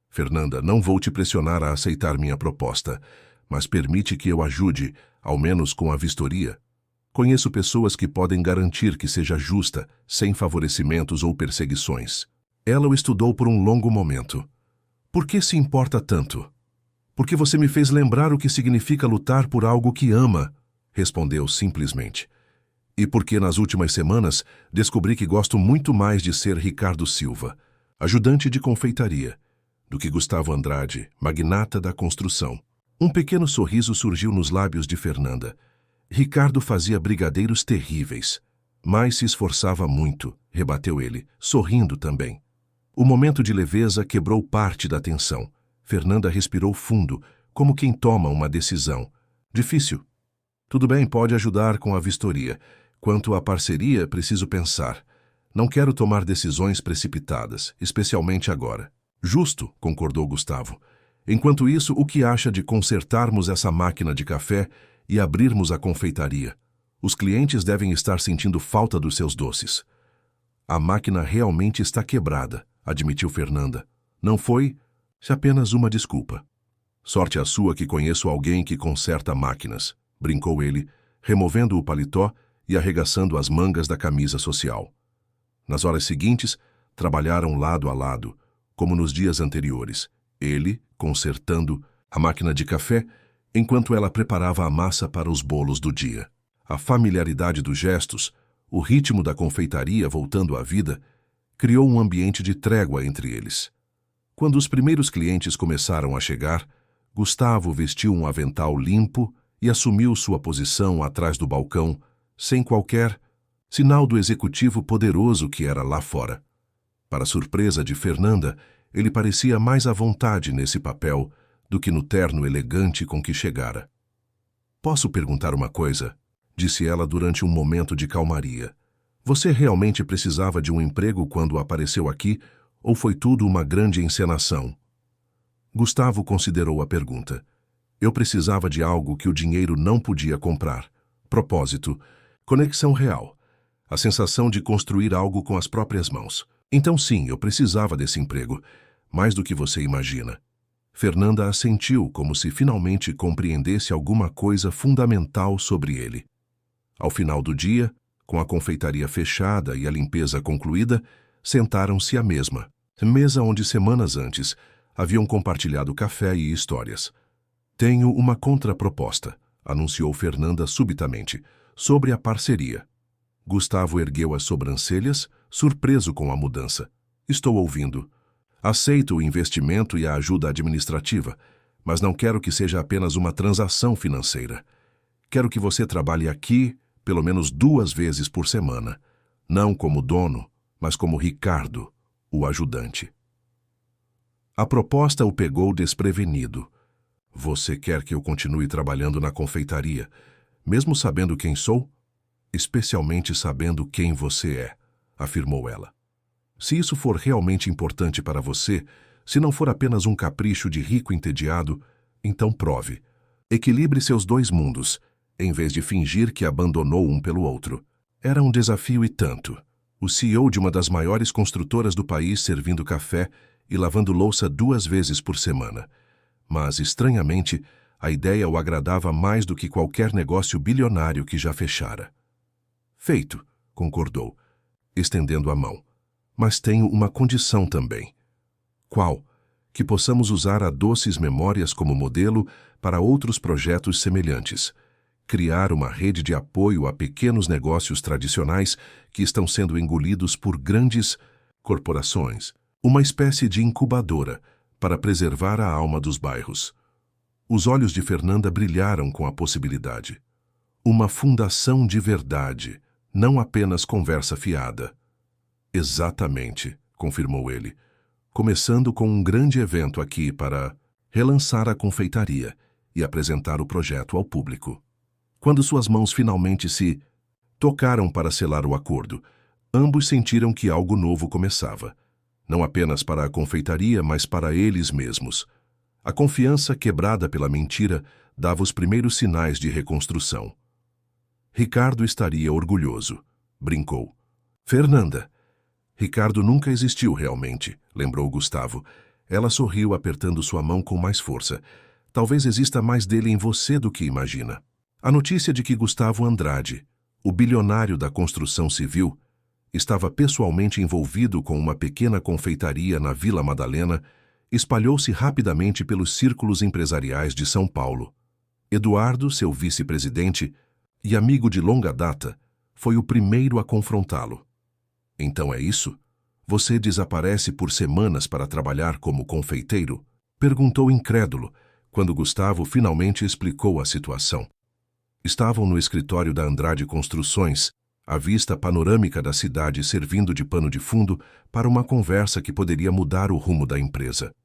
Fernanda, não vou te pressionar a aceitar minha proposta, mas permite que eu ajude, ao menos com a vistoria. Conheço pessoas que podem garantir que seja justa, sem favorecimentos ou perseguições. Ela o estudou por um longo momento. Por que se importa tanto? Porque você me fez lembrar o que significa lutar por algo que ama, respondeu simplesmente. E porque nas últimas semanas descobri que gosto muito mais de ser Ricardo Silva, ajudante de confeitaria, do que Gustavo Andrade, magnata da construção. Um pequeno sorriso surgiu nos lábios de Fernanda. Ricardo fazia brigadeiros terríveis, mas se esforçava muito, rebateu ele, sorrindo também. O momento de leveza quebrou parte da tensão. Fernanda respirou fundo, como quem toma uma decisão. Difícil. Tudo bem, pode ajudar com a vistoria. Quanto à parceria, preciso pensar. Não quero tomar decisões precipitadas, especialmente agora. Justo, concordou Gustavo. Enquanto isso, o que acha de consertarmos essa máquina de café e abrirmos a confeitaria? Os clientes devem estar sentindo falta dos seus doces. A máquina realmente está quebrada, admitiu Fernanda. Não foi apenas uma desculpa. Sorte a sua que conheço alguém que conserta máquinas, brincou ele, removendo o paletó e arregaçando as mangas da camisa social. Nas horas seguintes, trabalharam lado a lado, como nos dias anteriores, ele consertando a máquina de café enquanto ela preparava a massa para os bolos do dia. A familiaridade dos gestos, o ritmo da confeitaria voltando à vida, criou um ambiente de trégua entre eles. Quando os primeiros clientes começaram a chegar, Gustavo vestiu um avental limpo e assumiu sua posição atrás do balcão, sem qualquer sinal do executivo poderoso que era lá fora. Para surpresa de Fernanda, ele parecia mais à vontade nesse papel do que no terno elegante com que chegara. "Posso perguntar uma coisa?", disse ela durante um momento de calmaria. "Você realmente precisava de um emprego quando apareceu aqui, ou foi tudo uma grande encenação?" Gustavo considerou a pergunta. "Eu precisava de algo que o dinheiro não podia comprar. Propósito, conexão real, a sensação de construir algo com as próprias mãos. Então sim, eu precisava desse emprego, mais do que você imagina." Fernanda assentiu como se finalmente compreendesse alguma coisa fundamental sobre ele. Ao final do dia, com a confeitaria fechada e a limpeza concluída, sentaram-se à mesa onde semanas antes haviam compartilhado café e histórias. "Tenho uma contraproposta", anunciou Fernanda subitamente, "sobre a parceria." Gustavo ergueu as sobrancelhas, surpreso com a mudança. "Estou ouvindo. Aceito o investimento e a ajuda administrativa, mas não quero que seja apenas uma transação financeira. Quero que você trabalhe aqui pelo menos 2 vezes por semana, não como dono, mas como Ricardo, o ajudante." A proposta o pegou desprevenido. "Você quer que eu continue trabalhando na confeitaria, mesmo sabendo quem sou?" "Especialmente sabendo quem você é", afirmou ela. "Se isso for realmente importante para você, se não for apenas um capricho de rico entediado, então prove. Equilibre seus 2 mundos, em vez de fingir que abandonou um pelo outro." Era um desafio e tanto. O CEO de uma das maiores construtoras do país servindo café e lavando louça 2 vezes por semana. Mas, estranhamente, a ideia o agradava mais do que qualquer negócio bilionário que já fechara. "Feito", concordou, estendendo a mão. "Mas tenho uma condição também." "Qual?" "Que possamos usar a Doces Memórias como modelo para outros projetos semelhantes. Criar uma rede de apoio a pequenos negócios tradicionais que estão sendo engolidos por grandes corporações. Uma espécie de incubadora para preservar a alma dos bairros." Os olhos de Fernanda brilharam com a possibilidade. "Uma fundação de verdade, não apenas conversa fiada." "Exatamente", confirmou ele, "começando com um grande evento aqui para relançar a confeitaria e apresentar o projeto ao público." Quando suas mãos finalmente se tocaram para selar o acordo, ambos sentiram que algo novo começava. Não apenas para a confeitaria, mas para eles mesmos. A confiança quebrada pela mentira dava os primeiros sinais de reconstrução. "Ricardo estaria orgulhoso", brincou. "Fernanda." "Ricardo nunca existiu realmente", lembrou Gustavo. Ela sorriu apertando sua mão com mais força. "Talvez exista mais dele em você do que imagina." A notícia de que Gustavo Andrade, o bilionário da construção civil, estava pessoalmente envolvido com uma pequena confeitaria na Vila Madalena, espalhou-se rapidamente pelos círculos empresariais de São Paulo. Eduardo, seu vice-presidente e amigo de longa data, foi o primeiro a confrontá-lo. "Então é isso? Você desaparece por semanas para trabalhar como confeiteiro?" perguntou incrédulo, quando Gustavo finalmente explicou a situação. Estavam no escritório da Andrade Construções, a vista panorâmica da cidade servindo de pano de fundo para uma conversa que poderia mudar o rumo da empresa.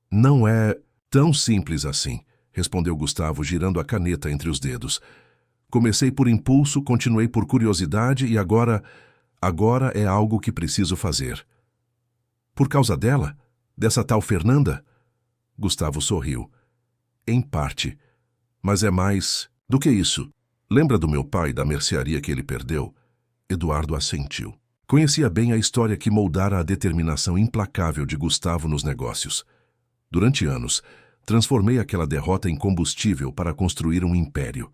"Não é tão simples assim", respondeu Gustavo, girando a caneta entre os dedos. "Comecei por impulso, continuei por curiosidade e agora é algo que preciso fazer." "Por causa dela? Dessa tal Fernanda?" Gustavo sorriu. "Em parte. Mas é mais do que isso. Lembra do meu pai e da mercearia que ele perdeu?" Eduardo assentiu. Conhecia bem a história que moldara a determinação implacável de Gustavo nos negócios. Durante anos, transformei aquela derrota em combustível para construir um império.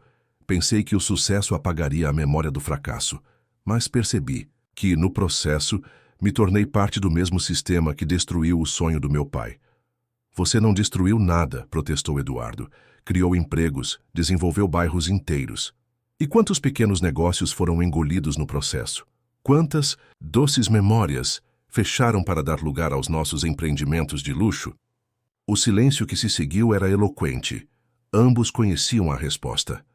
Pensei que o sucesso apagaria a memória do fracasso, mas percebi que, no processo, me tornei parte do mesmo sistema que destruiu o sonho do meu pai. Você não destruiu nada, protestou Eduardo. Criou empregos, desenvolveu bairros inteiros. E quantos pequenos negócios foram engolidos no processo? Quantas doces memórias fecharam para dar lugar aos nossos empreendimentos de luxo? O silêncio que se seguiu era eloquente. Ambos conheciam a resposta.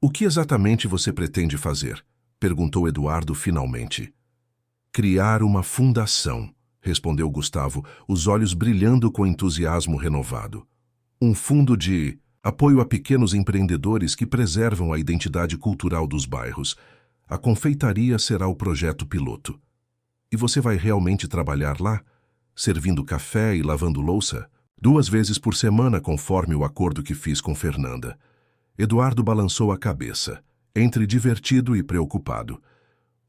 O que exatamente você pretende fazer? Perguntou Eduardo finalmente. Criar uma fundação, respondeu Gustavo, os olhos brilhando com entusiasmo renovado. Um fundo de apoio a pequenos empreendedores que preservam a identidade cultural dos bairros. A confeitaria será o projeto piloto. E você vai realmente trabalhar lá? Servindo café e lavando louça? 2 vezes por semana, conforme o acordo que fiz com Fernanda. Eduardo balançou a cabeça, entre divertido e preocupado.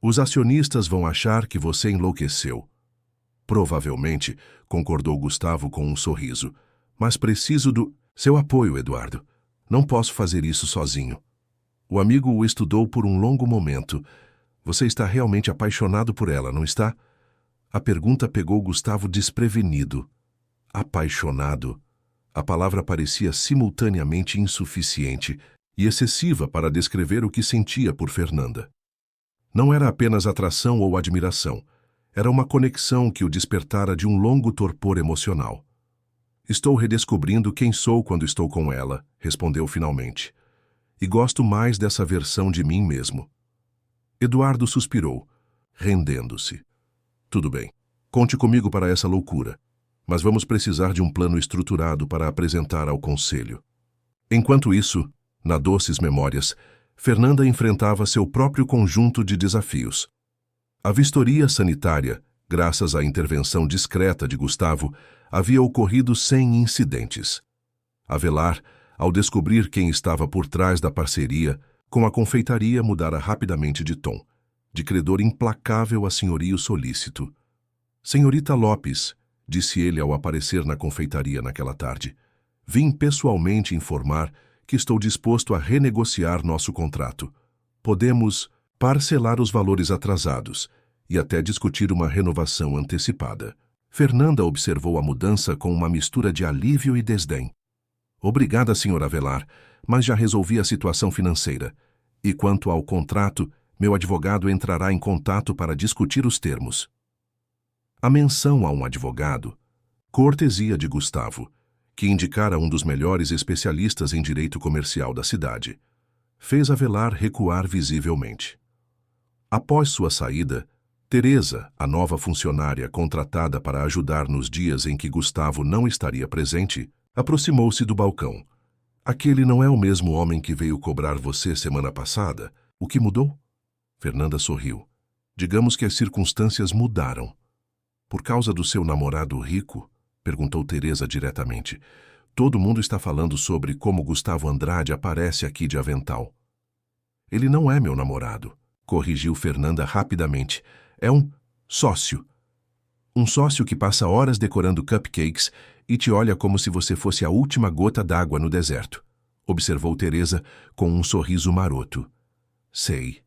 Os acionistas vão achar que você enlouqueceu. Provavelmente, concordou Gustavo com um sorriso. Mas preciso do seu apoio, Eduardo. Não posso fazer isso sozinho. O amigo o estudou por um longo momento. Você está realmente apaixonado por ela, não está? A pergunta pegou Gustavo desprevenido. Apaixonado? A palavra parecia simultaneamente insuficiente e excessiva para descrever o que sentia por Fernanda. Não era apenas atração ou admiração. Era uma conexão que o despertara de um longo torpor emocional. Estou redescobrindo quem sou quando estou com ela, respondeu finalmente. E gosto mais dessa versão de mim mesmo. Eduardo suspirou, rendendo-se. Tudo bem, conte comigo para essa loucura, mas vamos precisar de um plano estruturado para apresentar ao conselho. Enquanto isso, na Doces Memórias, Fernanda enfrentava seu próprio conjunto de desafios. A vistoria sanitária, graças à intervenção discreta de Gustavo, havia ocorrido sem incidentes. Avelar, ao descobrir quem estava por trás da parceria, com a confeitaria mudara rapidamente de tom, de credor implacável a senhorio solícito. Senhorita Lopes, disse ele ao aparecer na confeitaria naquela tarde, vim pessoalmente informar que estou disposto a renegociar nosso contrato. Podemos parcelar os valores atrasados e até discutir uma renovação antecipada. Fernanda observou a mudança com uma mistura de alívio e desdém. Obrigada, Sr. Avelar, mas já resolvi a situação financeira. E quanto ao contrato, meu advogado entrará em contato para discutir os termos. A menção a um advogado, cortesia de Gustavo, que indicara um dos melhores especialistas em direito comercial da cidade, fez Avelar recuar visivelmente. Após sua saída, Teresa, a nova funcionária contratada para ajudar nos dias em que Gustavo não estaria presente, aproximou-se do balcão. Aquele não é o mesmo homem que veio cobrar você semana passada? O que mudou? Fernanda sorriu. Digamos que as circunstâncias mudaram. Por causa do seu namorado rico? Perguntou Teresa diretamente. Todo mundo está falando sobre como Gustavo Andrade aparece aqui de avental. Ele não é meu namorado, corrigiu Fernanda rapidamente. É um sócio. Um sócio que passa horas decorando cupcakes e te olha como se você fosse a última gota d'água no deserto, observou Teresa com um sorriso maroto. Sei.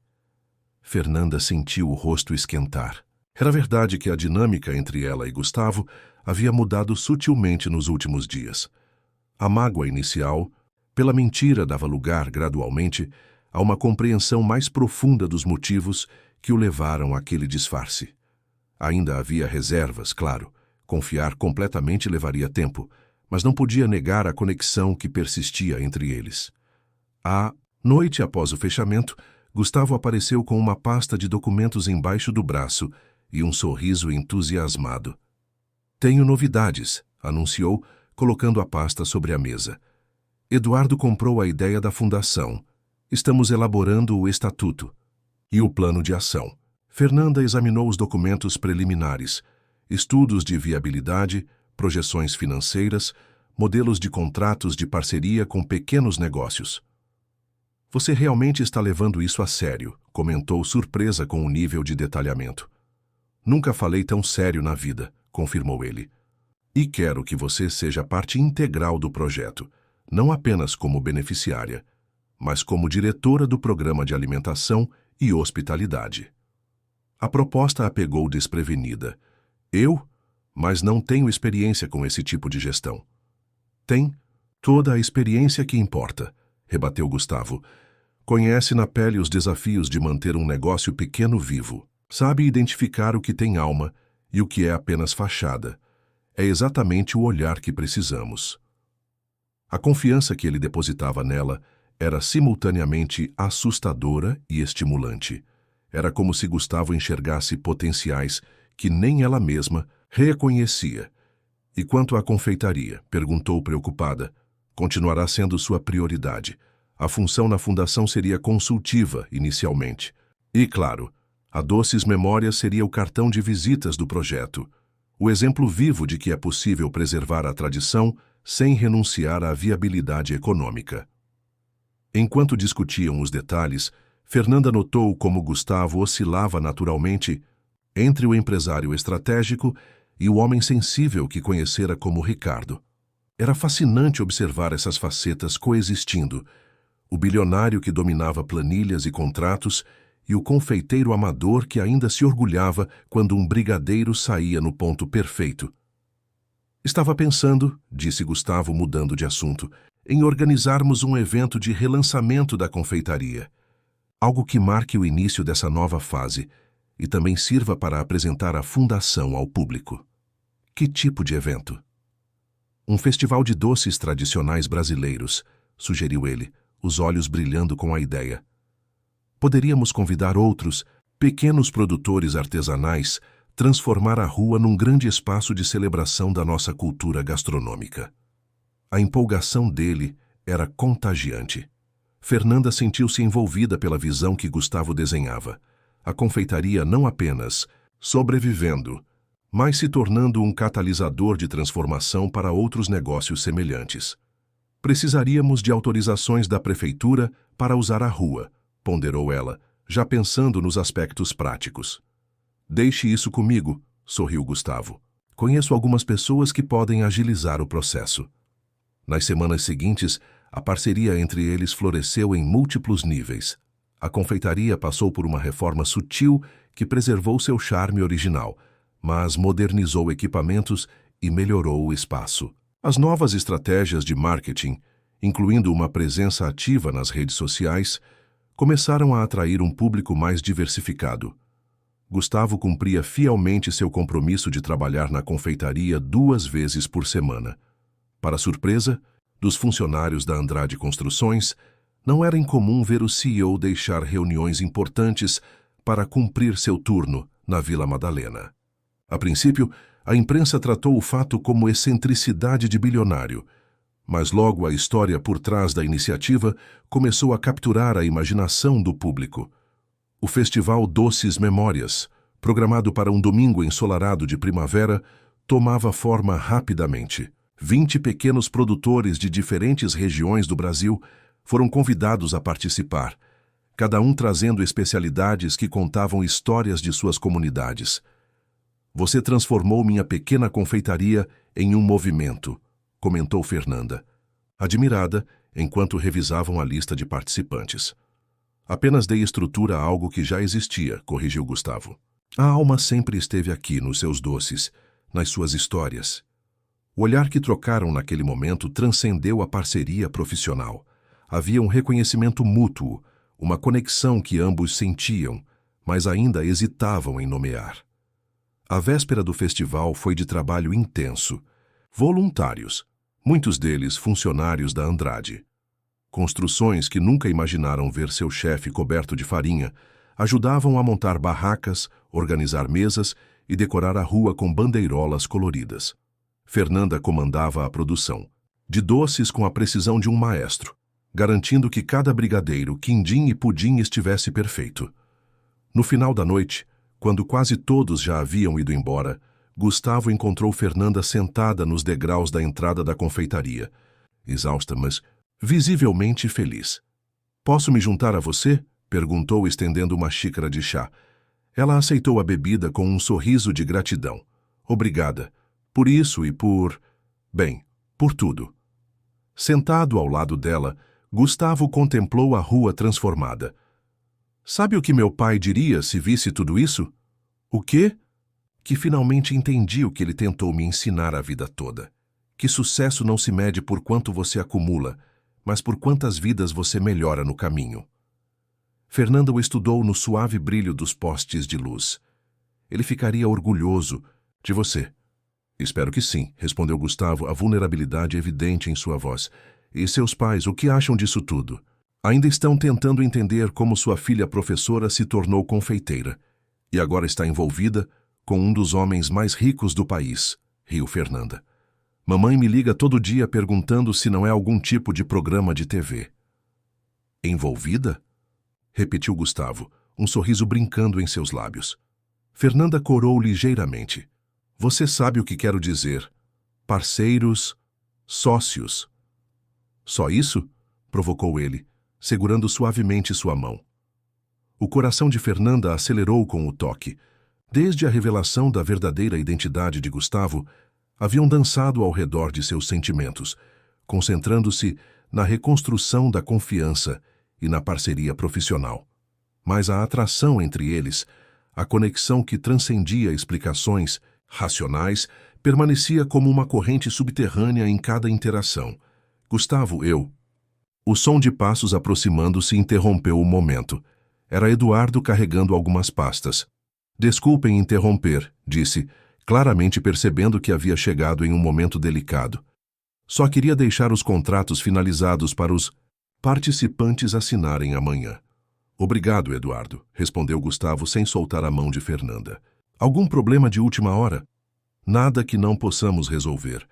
Fernanda sentiu o rosto esquentar. Era verdade que a dinâmica entre ela e Gustavo havia mudado sutilmente nos últimos dias. A mágoa inicial, pela mentira, dava lugar, gradualmente, a uma compreensão mais profunda dos motivos que o levaram àquele disfarce. Ainda havia reservas, claro. Confiar completamente levaria tempo, mas não podia negar a conexão que persistia entre eles. À noite após o fechamento, Gustavo apareceu com uma pasta de documentos embaixo do braço e um sorriso entusiasmado. Tenho novidades, anunciou, colocando a pasta sobre a mesa. Eduardo comprou a ideia da fundação. Estamos elaborando o estatuto e o plano de ação. Fernanda examinou os documentos preliminares, estudos de viabilidade, projeções financeiras, modelos de contratos de parceria com pequenos negócios. Você realmente está levando isso a sério, comentou surpresa com o nível de detalhamento. Nunca falei tão sério na vida, confirmou ele. E quero que você seja parte integral do projeto, não apenas como beneficiária, mas como diretora do programa de alimentação e hospitalidade. A proposta a pegou desprevenida. Eu? Mas não tenho experiência com esse tipo de gestão. Tem toda a experiência que importa, rebateu Gustavo. Conhece na pele os desafios de manter um negócio pequeno vivo. Sabe identificar o que tem alma e o que é apenas fachada. É exatamente o olhar que precisamos. A confiança que ele depositava nela era simultaneamente assustadora e estimulante. Era como se Gustavo enxergasse potenciais que nem ela mesma reconhecia. E quanto à confeitaria? Perguntou preocupada. Continuará sendo sua prioridade. A função na fundação seria consultiva, inicialmente. E, claro, a Doces Memórias seria o cartão de visitas do projeto. O exemplo vivo de que é possível preservar a tradição sem renunciar à viabilidade econômica. Enquanto discutiam os detalhes, Fernanda notou como Gustavo oscilava naturalmente entre o empresário estratégico e o homem sensível que conhecera como Ricardo. Era fascinante observar essas facetas coexistindo, o bilionário que dominava planilhas e contratos e o confeiteiro amador que ainda se orgulhava quando um brigadeiro saía no ponto perfeito. Estava pensando, disse Gustavo mudando de assunto, em organizarmos um evento de relançamento da confeitaria. Algo que marque o início dessa nova fase e também sirva para apresentar a fundação ao público. Que tipo de evento? Um festival de doces tradicionais brasileiros, sugeriu ele, os olhos brilhando com a ideia. Poderíamos convidar outros, pequenos produtores artesanais, transformar a rua num grande espaço de celebração da nossa cultura gastronômica. A empolgação dele era contagiante. Fernanda sentiu-se envolvida pela visão que Gustavo desenhava. A confeitaria não apenas sobrevivendo, mas se tornando um catalisador de transformação para outros negócios semelhantes. Precisaríamos de autorizações da prefeitura para usar a rua, ponderou ela, já pensando nos aspectos práticos. Deixe isso comigo, sorriu Gustavo. Conheço algumas pessoas que podem agilizar o processo. Nas semanas seguintes, a parceria entre eles floresceu em múltiplos níveis. A confeitaria passou por uma reforma sutil que preservou seu charme original, mas modernizou equipamentos e melhorou o espaço. As novas estratégias de marketing, incluindo uma presença ativa nas redes sociais, começaram a atrair um público mais diversificado. Gustavo cumpria fielmente seu compromisso de trabalhar na confeitaria 2 vezes por semana. Para surpresa dos funcionários da Andrade Construções, não era incomum ver o CEO deixar reuniões importantes para cumprir seu turno na Vila Madalena. A princípio, a imprensa tratou o fato como excentricidade de bilionário, mas logo a história por trás da iniciativa começou a capturar a imaginação do público. O Festival Doces Memórias, programado para um domingo ensolarado de primavera, tomava forma rapidamente. 20 pequenos produtores de diferentes regiões do Brasil foram convidados a participar, cada um trazendo especialidades que contavam histórias de suas comunidades. Você transformou minha pequena confeitaria em um movimento, comentou Fernanda, admirada enquanto revisavam a lista de participantes. Apenas dei estrutura a algo que já existia, corrigiu Gustavo. A alma sempre esteve aqui nos seus doces, nas suas histórias. O olhar que trocaram naquele momento transcendeu a parceria profissional. Havia um reconhecimento mútuo, uma conexão que ambos sentiam, mas ainda hesitavam em nomear. A véspera do festival foi de trabalho intenso. Voluntários, muitos deles funcionários da Andrade. Construções que nunca imaginaram ver seu chefe coberto de farinha, ajudavam a montar barracas, organizar mesas e decorar a rua com bandeirolas coloridas. Fernanda comandava a produção, de doces com a precisão de um maestro, garantindo que cada brigadeiro, quindim e pudim estivesse perfeito. No final da noite, quando quase todos já haviam ido embora, Gustavo encontrou Fernanda sentada nos degraus da entrada da confeitaria, exausta, mas visivelmente feliz. "Posso me juntar a você?" perguntou, estendendo uma xícara de chá. Ela aceitou a bebida com um sorriso de gratidão. "Obrigada. Por isso e por... bem, por tudo." Sentado ao lado dela, Gustavo contemplou a rua transformada. Sabe o que meu pai diria se visse tudo isso? O quê? Que finalmente entendi o que ele tentou me ensinar a vida toda. Que sucesso não se mede por quanto você acumula, mas por quantas vidas você melhora no caminho. Fernanda o estudou no suave brilho dos postes de luz. Ele ficaria orgulhoso de você. Espero que sim, respondeu Gustavo, a vulnerabilidade evidente em sua voz. E seus pais, o que acham disso tudo? Ainda estão tentando entender como sua filha professora se tornou confeiteira. E agora está envolvida com um dos homens mais ricos do país, riu Fernanda. Mamãe me liga todo dia perguntando se não é algum tipo de programa de TV. Envolvida? Repetiu Gustavo, um sorriso brincando em seus lábios. Fernanda corou ligeiramente. Você sabe o que quero dizer. Parceiros, sócios. Só isso? Provocou ele, segurando suavemente sua mão. O coração de Fernanda acelerou com o toque. Desde a revelação da verdadeira identidade de Gustavo, haviam dançado ao redor de seus sentimentos, concentrando-se na reconstrução da confiança e na parceria profissional. Mas a atração entre eles, a conexão que transcendia explicações racionais, permanecia como uma corrente subterrânea em cada interação. Gustavo, eu. O som de passos aproximando-se interrompeu o momento. Era Eduardo carregando algumas pastas. Desculpem interromper, disse, claramente percebendo que havia chegado em um momento delicado. Só queria deixar os contratos finalizados para os participantes assinarem amanhã. Obrigado, Eduardo, respondeu Gustavo sem soltar a mão de Fernanda. Algum problema de última hora? Nada que não possamos resolver.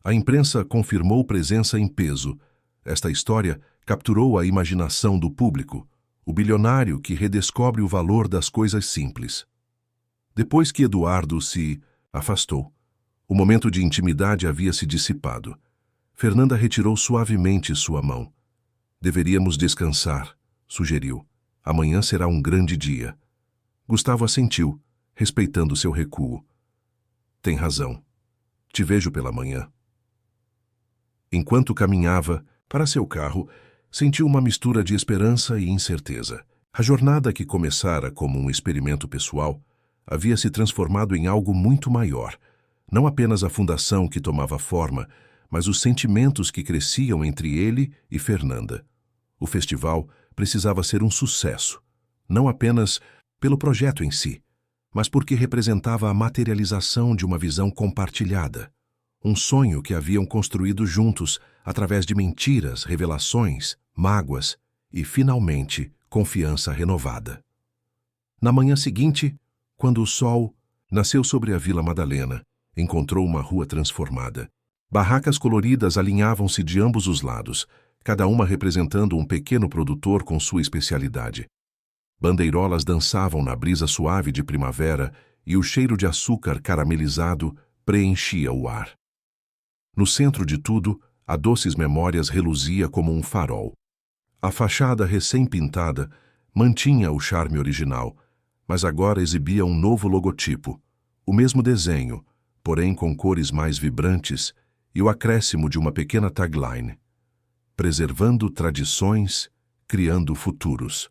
A imprensa confirmou presença em peso. Esta história capturou a imaginação do público, o bilionário que redescobre o valor das coisas simples. Depois que Eduardo se afastou, o momento de intimidade havia se dissipado. Fernanda retirou suavemente sua mão. Deveríamos descansar, sugeriu. Amanhã será um grande dia. Gustavo assentiu, respeitando seu recuo. Tem razão. Te vejo pela manhã. Enquanto caminhava para seu carro, sentiu uma mistura de esperança e incerteza. A jornada que começara como um experimento pessoal havia se transformado em algo muito maior. Não apenas a fundação que tomava forma, mas os sentimentos que cresciam entre ele e Fernanda. O festival precisava ser um sucesso, não apenas pelo projeto em si, mas porque representava a materialização de uma visão compartilhada, um sonho que haviam construído juntos através de mentiras, revelações, mágoas e, finalmente, confiança renovada. Na manhã seguinte, quando o sol nasceu sobre a Vila Madalena, encontrou uma rua transformada. Barracas coloridas alinhavam-se de ambos os lados, cada uma representando um pequeno produtor com sua especialidade. Bandeirolas dançavam na brisa suave de primavera e o cheiro de açúcar caramelizado preenchia o ar. No centro de tudo, a Doces Memórias reluzia como um farol. A fachada recém-pintada mantinha o charme original, mas agora exibia um novo logotipo, o mesmo desenho, porém com cores mais vibrantes e o acréscimo de uma pequena tagline: preservando tradições, criando futuros.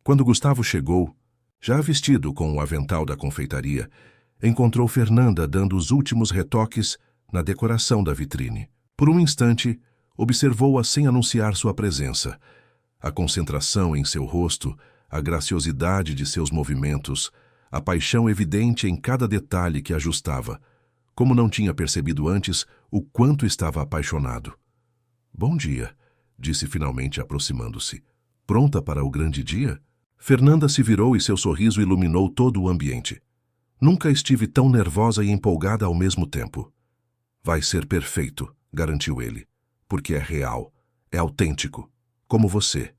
Quando Gustavo chegou, já vestido com o avental da confeitaria, encontrou Fernanda dando os últimos retoques na decoração da vitrine. Por um instante, observou-a sem anunciar sua presença. A concentração em seu rosto, a graciosidade de seus movimentos, a paixão evidente em cada detalhe que ajustava, como não tinha percebido antes o quanto estava apaixonado. Bom dia, disse finalmente aproximando-se. Pronta para o grande dia? Fernanda se virou e seu sorriso iluminou todo o ambiente. Nunca estive tão nervosa e empolgada ao mesmo tempo. Vai ser perfeito, garantiu ele, porque é real, é autêntico, como você.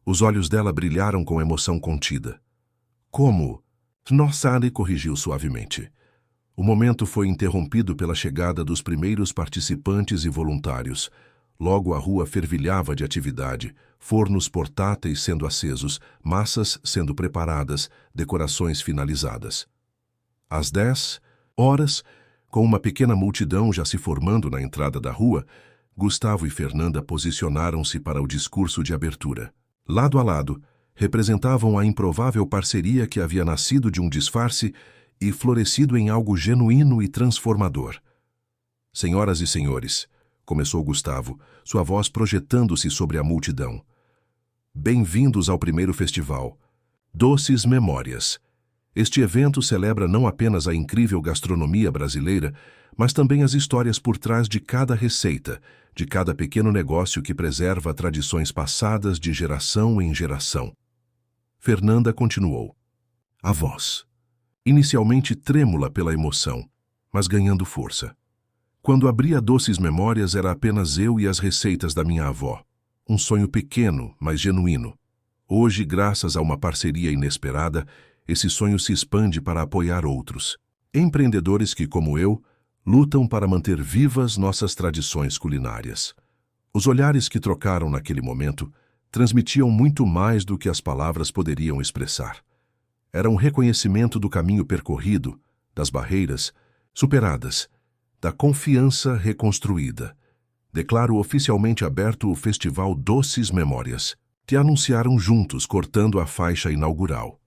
Os olhos dela brilharam com emoção contida. Como? Nossane corrigiu suavemente. O momento foi interrompido pela chegada dos primeiros participantes e voluntários. Logo a rua fervilhava de atividade, fornos portáteis sendo acesos, massas sendo preparadas, decorações finalizadas. Às 10 horas, com uma pequena multidão já se formando na entrada da rua, Gustavo e Fernanda posicionaram-se para o discurso de abertura. Lado a lado, representavam a improvável parceria que havia nascido de um disfarce e florescido em algo genuíno e transformador. Senhoras e senhores, começou Gustavo, sua voz projetando-se sobre a multidão. Bem-vindos ao primeiro festival, Doces Memórias. Este evento celebra não apenas a incrível gastronomia brasileira, mas também as histórias por trás de cada receita, de cada pequeno negócio que preserva tradições passadas de geração em geração. Fernanda continuou. A voz, inicialmente trêmula pela emoção, mas ganhando força. Quando abri a Doces Memórias era apenas eu e as receitas da minha avó. Um sonho pequeno, mas genuíno. Hoje, graças a uma parceria inesperada, esse sonho se expande para apoiar outros. Empreendedores que, como eu, lutam para manter vivas nossas tradições culinárias. Os olhares que trocaram naquele momento transmitiam muito mais do que as palavras poderiam expressar. Era um reconhecimento do caminho percorrido, das barreiras superadas, da confiança reconstruída. Declaro oficialmente aberto o Festival Doces Memórias, que anunciaram juntos cortando a faixa inaugural.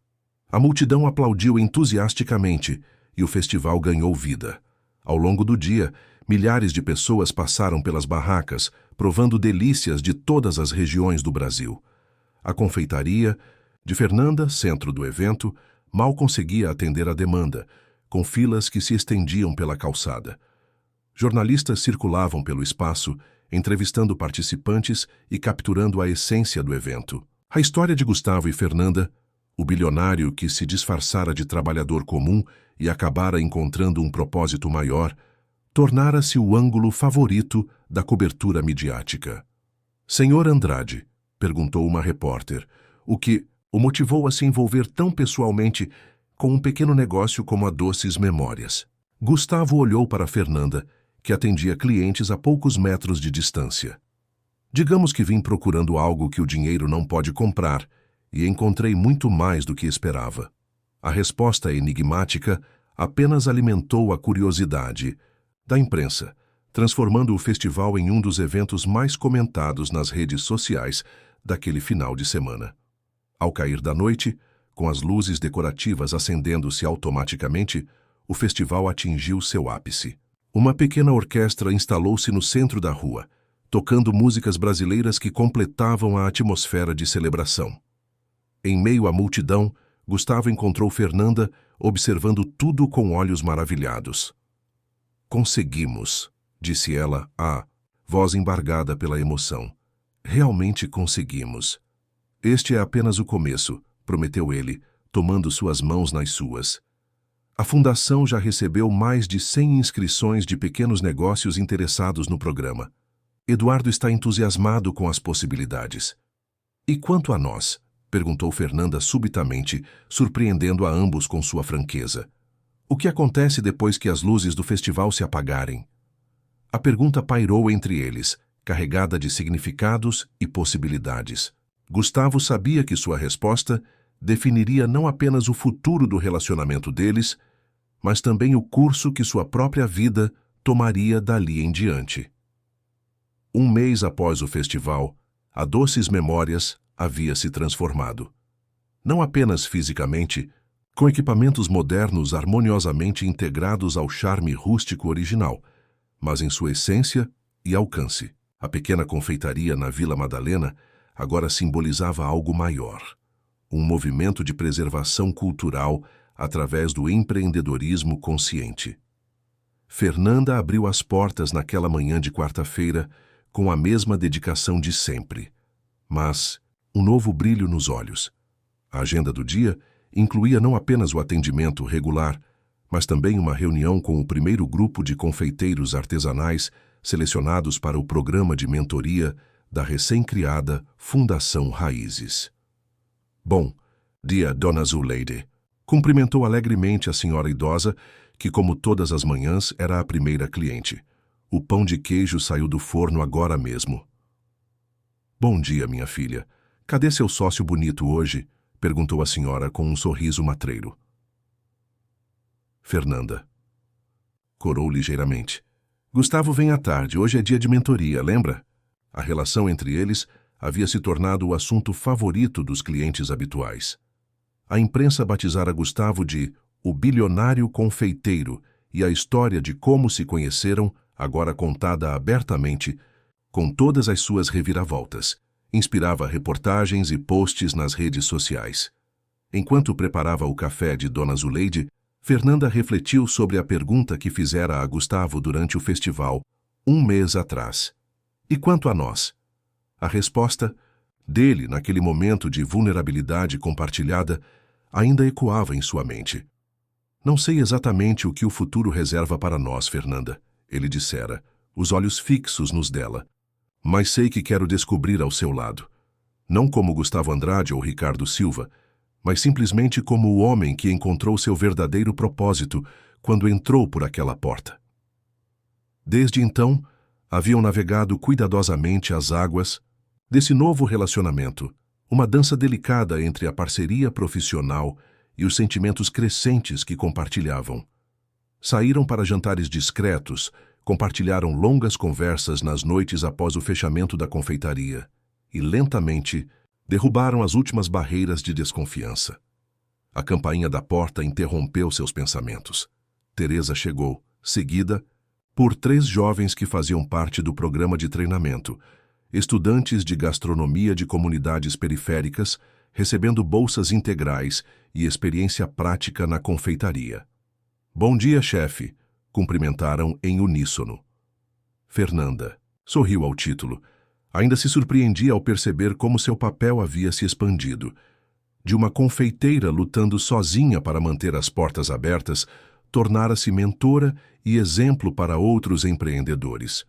A multidão aplaudiu entusiasticamente e o festival ganhou vida. Ao longo do dia, milhares de pessoas passaram pelas barracas, provando delícias de todas as regiões do Brasil. A confeitaria de Fernanda, centro do evento, mal conseguia atender a demanda, com filas que se estendiam pela calçada. Jornalistas circulavam pelo espaço, entrevistando participantes e capturando a essência do evento. A história de Gustavo e Fernanda, o bilionário que se disfarçara de trabalhador comum e acabara encontrando um propósito maior, tornara-se o ângulo favorito da cobertura midiática. Senhor Andrade, perguntou uma repórter, o que o motivou a se envolver tão pessoalmente com um pequeno negócio como a Doces Memórias. Gustavo olhou para Fernanda, que atendia clientes a poucos metros de distância. Digamos que vim procurando algo que o dinheiro não pode comprar e encontrei muito mais do que esperava. A resposta enigmática apenas alimentou a curiosidade da imprensa, transformando o festival em um dos eventos mais comentados nas redes sociais daquele final de semana. Ao cair da noite, com as luzes decorativas acendendo-se automaticamente, o festival atingiu seu ápice. Uma pequena orquestra instalou-se no centro da rua, tocando músicas brasileiras que completavam a atmosfera de celebração. Em meio à multidão, Gustavo encontrou Fernanda, observando tudo com olhos maravilhados. Conseguimos, disse ela, a voz embargada pela emoção. Realmente conseguimos. Este é apenas o começo, prometeu ele, tomando suas mãos nas suas. A fundação já recebeu mais de 100 inscrições de pequenos negócios interessados no programa. Eduardo está entusiasmado com as possibilidades. E quanto a nós? Perguntou Fernanda subitamente, surpreendendo a ambos com sua franqueza. O que acontece depois que as luzes do festival se apagarem? A pergunta pairou entre eles, carregada de significados e possibilidades. Gustavo sabia que sua resposta definiria não apenas o futuro do relacionamento deles, mas também o curso que sua própria vida tomaria dali em diante. Um mês após o festival, a Doces Memórias havia se transformado. Não apenas fisicamente, com equipamentos modernos harmoniosamente integrados ao charme rústico original, mas em sua essência e alcance. A pequena confeitaria na Vila Madalena agora simbolizava algo maior. Um movimento de preservação cultural através do empreendedorismo consciente. Fernanda abriu as portas naquela manhã de quarta-feira com a mesma dedicação de sempre, mas um novo brilho nos olhos. A agenda do dia incluía não apenas o atendimento regular, mas também uma reunião com o primeiro grupo de confeiteiros artesanais selecionados para o programa de mentoria da recém-criada Fundação Raízes. Bom dia, Dona Zuleide. Cumprimentou alegremente a senhora idosa, que, como todas as manhãs, era a primeira cliente. O pão de queijo saiu do forno agora mesmo. Bom dia, minha filha. Cadê seu sócio bonito hoje? Perguntou a senhora com um sorriso matreiro. Fernanda. Corou ligeiramente. Gustavo vem à tarde, hoje é dia de mentoria, lembra? A relação entre eles havia se tornado o assunto favorito dos clientes habituais. A imprensa batizara Gustavo de o bilionário confeiteiro e a história de como se conheceram, agora contada abertamente, com todas as suas reviravoltas, inspirava reportagens e posts nas redes sociais. Enquanto preparava o café de Dona Zuleide, Fernanda refletiu sobre a pergunta que fizera a Gustavo durante o festival, um mês atrás. E quanto a nós? A resposta dele, naquele momento de vulnerabilidade compartilhada, ainda ecoava em sua mente. Não sei exatamente o que o futuro reserva para nós, Fernanda, ele dissera, os olhos fixos nos dela. Mas sei que quero descobrir ao seu lado. Não como Gustavo Andrade ou Ricardo Silva, mas simplesmente como o homem que encontrou seu verdadeiro propósito quando entrou por aquela porta. Desde então, haviam navegado cuidadosamente as águas desse novo relacionamento, uma dança delicada entre a parceria profissional e os sentimentos crescentes que compartilhavam. Saíram para jantares discretos, compartilharam longas conversas nas noites após o fechamento da confeitaria e, lentamente, derrubaram as últimas barreiras de desconfiança. A campainha da porta interrompeu seus pensamentos. Teresa chegou, seguida por 3 jovens que faziam parte do programa de treinamento, estudantes de gastronomia de comunidades periféricas, recebendo bolsas integrais e experiência prática na confeitaria. Bom dia, chefe, cumprimentaram em uníssono. Fernanda sorriu ao título. Ainda se surpreendia ao perceber como seu papel havia se expandido. De uma confeiteira lutando sozinha para manter as portas abertas, tornara-se mentora e exemplo para outros empreendedores.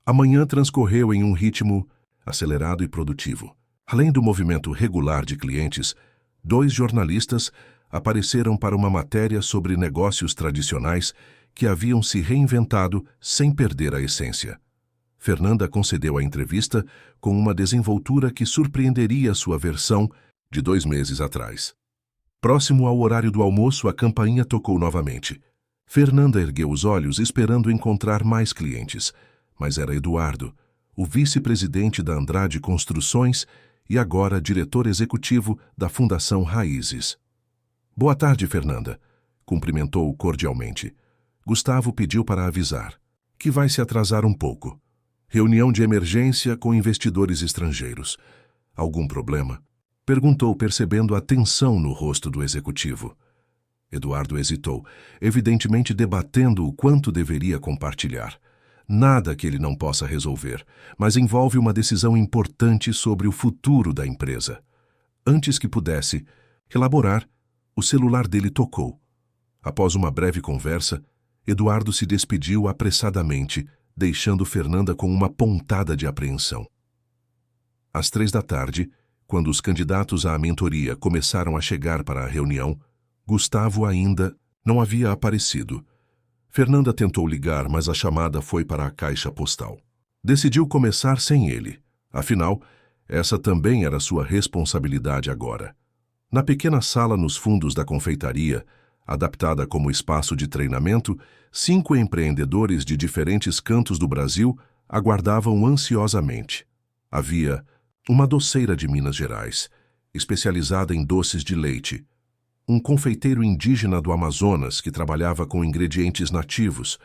A manhã transcorreu em um ritmo acelerado e produtivo. Além do movimento regular de clientes, 2 jornalistas apareceram para uma matéria sobre negócios tradicionais que haviam se reinventado sem perder a essência. Fernanda concedeu a entrevista com uma desenvoltura que surpreenderia sua versão de 2 meses atrás. Próximo ao horário do almoço, a campainha tocou novamente. Fernanda ergueu os olhos esperando encontrar mais clientes, mas era Eduardo, o vice-presidente da Andrade Construções e agora diretor executivo da Fundação Raízes. Boa tarde, Fernanda, cumprimentou-o cordialmente. Gustavo pediu para avisar que vai se atrasar um pouco. Reunião de emergência com investidores estrangeiros. Algum problema? Perguntou, percebendo a tensão no rosto do executivo. Eduardo hesitou, evidentemente debatendo o quanto deveria compartilhar. Nada que ele não possa resolver, mas envolve uma decisão importante sobre o futuro da empresa. Antes que pudesse elaborar, o celular dele tocou. Após uma breve conversa, Eduardo se despediu apressadamente, deixando Fernanda com uma pontada de apreensão. Às 3 da tarde, quando os candidatos à mentoria começaram a chegar para a reunião, Gustavo ainda não havia aparecido. Fernanda tentou ligar, mas a chamada foi para a caixa postal. Decidiu começar sem ele. Afinal, essa também era sua responsabilidade agora. Na pequena sala nos fundos da confeitaria, adaptada como espaço de treinamento, 5 empreendedores de diferentes cantos do Brasil aguardavam ansiosamente. Havia uma doceira de Minas Gerais, especializada em doces de leite, um confeiteiro indígena do Amazonas que trabalhava com ingredientes nativos,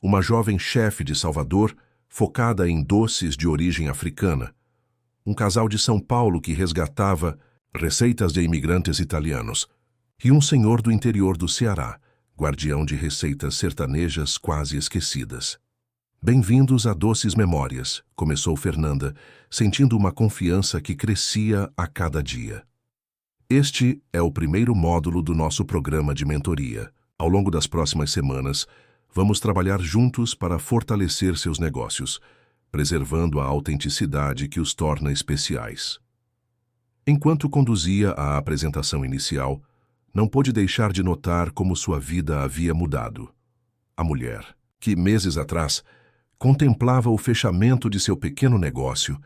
uma jovem chefe de Salvador focada em doces de origem africana, um casal de São Paulo que resgatava receitas de imigrantes italianos, e um senhor do interior do Ceará, guardião de receitas sertanejas quase esquecidas. Bem-vindos a Doces Memórias, começou Fernanda, sentindo uma confiança que crescia a cada dia. Este é o primeiro módulo do nosso programa de mentoria. Ao longo das próximas semanas, vamos trabalhar juntos para fortalecer seus negócios, preservando a autenticidade que os torna especiais. Enquanto conduzia a apresentação inicial, não pôde deixar de notar como sua vida havia mudado. A mulher, que meses atrás contemplava o fechamento de seu pequeno negócio,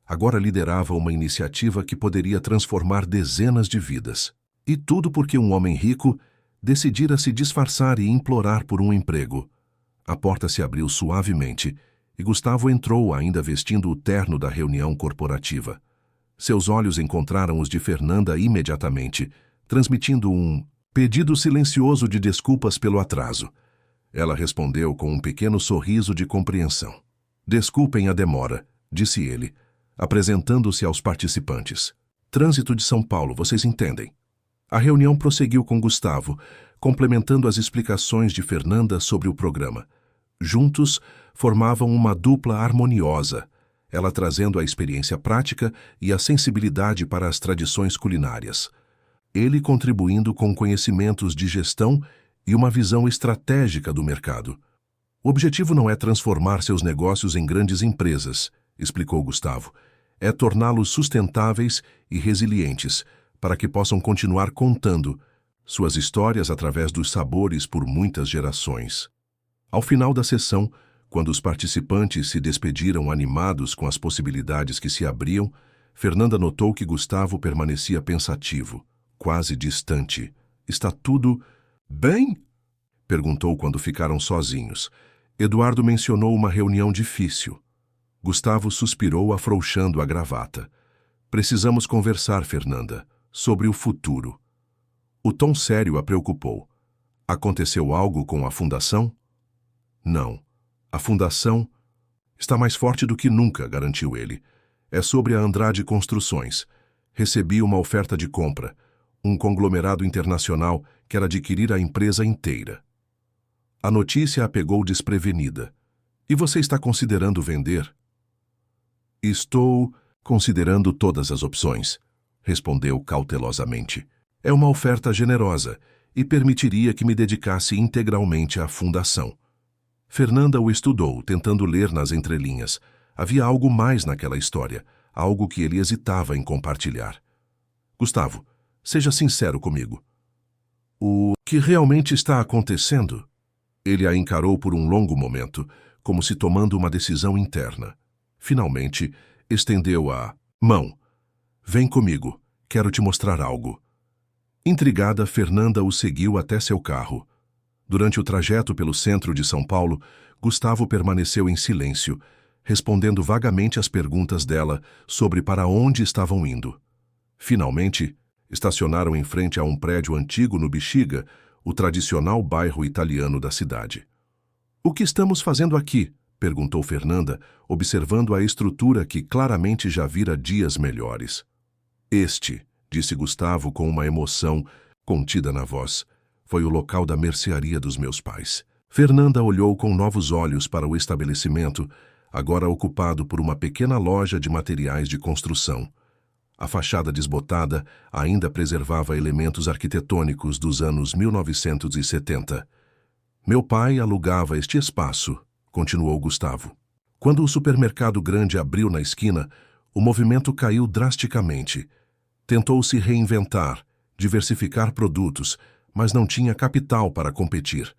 agora liderava uma iniciativa que poderia transformar dezenas de vidas. E tudo porque um homem rico decidira se disfarçar e implorar por um emprego. A porta se abriu suavemente e Gustavo entrou ainda vestindo o terno da reunião corporativa. Seus olhos encontraram os de Fernanda imediatamente, transmitindo um pedido silencioso de desculpas pelo atraso. Ela respondeu com um pequeno sorriso de compreensão. Desculpem a demora, disse ele, apresentando-se aos participantes. Trânsito de São Paulo, vocês entendem. A reunião prosseguiu com Gustavo, complementando as explicações de Fernanda sobre o programa. Juntos, formavam uma dupla harmoniosa, ela trazendo a experiência prática e a sensibilidade para as tradições culinárias. Ele contribuindo com conhecimentos de gestão e uma visão estratégica do mercado. O objetivo não é transformar seus negócios em grandes empresas, explicou Gustavo. É torná-los sustentáveis e resilientes, para que possam continuar contando suas histórias através dos sabores por muitas gerações. Ao final da sessão, quando os participantes se despediram animados com as possibilidades que se abriam, Fernanda notou que Gustavo permanecia pensativo, quase distante. Está tudo bem? Perguntou quando ficaram sozinhos. Eduardo mencionou uma reunião difícil. Gustavo suspirou, afrouxando a gravata. Precisamos conversar, Fernanda, sobre o futuro. O tom sério a preocupou. Aconteceu algo com a fundação? Não. A fundação está mais forte do que nunca, garantiu ele. É sobre a Andrade Construções. Recebi uma oferta de compra. Um conglomerado internacional quer adquirir a empresa inteira. A notícia a pegou desprevenida. E você está considerando vender? Estou considerando todas as opções, respondeu cautelosamente. É uma oferta generosa e permitiria que me dedicasse integralmente à fundação. Fernanda o estudou, tentando ler nas entrelinhas. Havia algo mais naquela história, algo que ele hesitava em compartilhar. Gustavo, seja sincero comigo. O que realmente está acontecendo? Ele a encarou por um longo momento, como se tomando uma decisão interna. Finalmente, estendeu a mão. Vem comigo, quero te mostrar algo. Intrigada, Fernanda o seguiu até seu carro. Durante o trajeto pelo centro de São Paulo, Gustavo permaneceu em silêncio, respondendo vagamente às perguntas dela sobre para onde estavam indo. Finalmente, estacionaram em frente a um prédio antigo no Bexiga, o tradicional bairro italiano da cidade. O que estamos fazendo aqui? Perguntou Fernanda, observando a estrutura que claramente já vira dias melhores. Disse Gustavo com uma emoção contida na voz, foi o local da mercearia dos meus pais. Fernanda olhou com novos olhos para o estabelecimento, agora ocupado por uma pequena loja de materiais de construção. A fachada desbotada ainda preservava elementos arquitetônicos dos anos 1970. Meu pai alugava este espaço, continuou Gustavo. Quando o supermercado grande abriu na esquina, o movimento caiu drasticamente. Tentou se reinventar, diversificar produtos, mas não tinha capital para competir.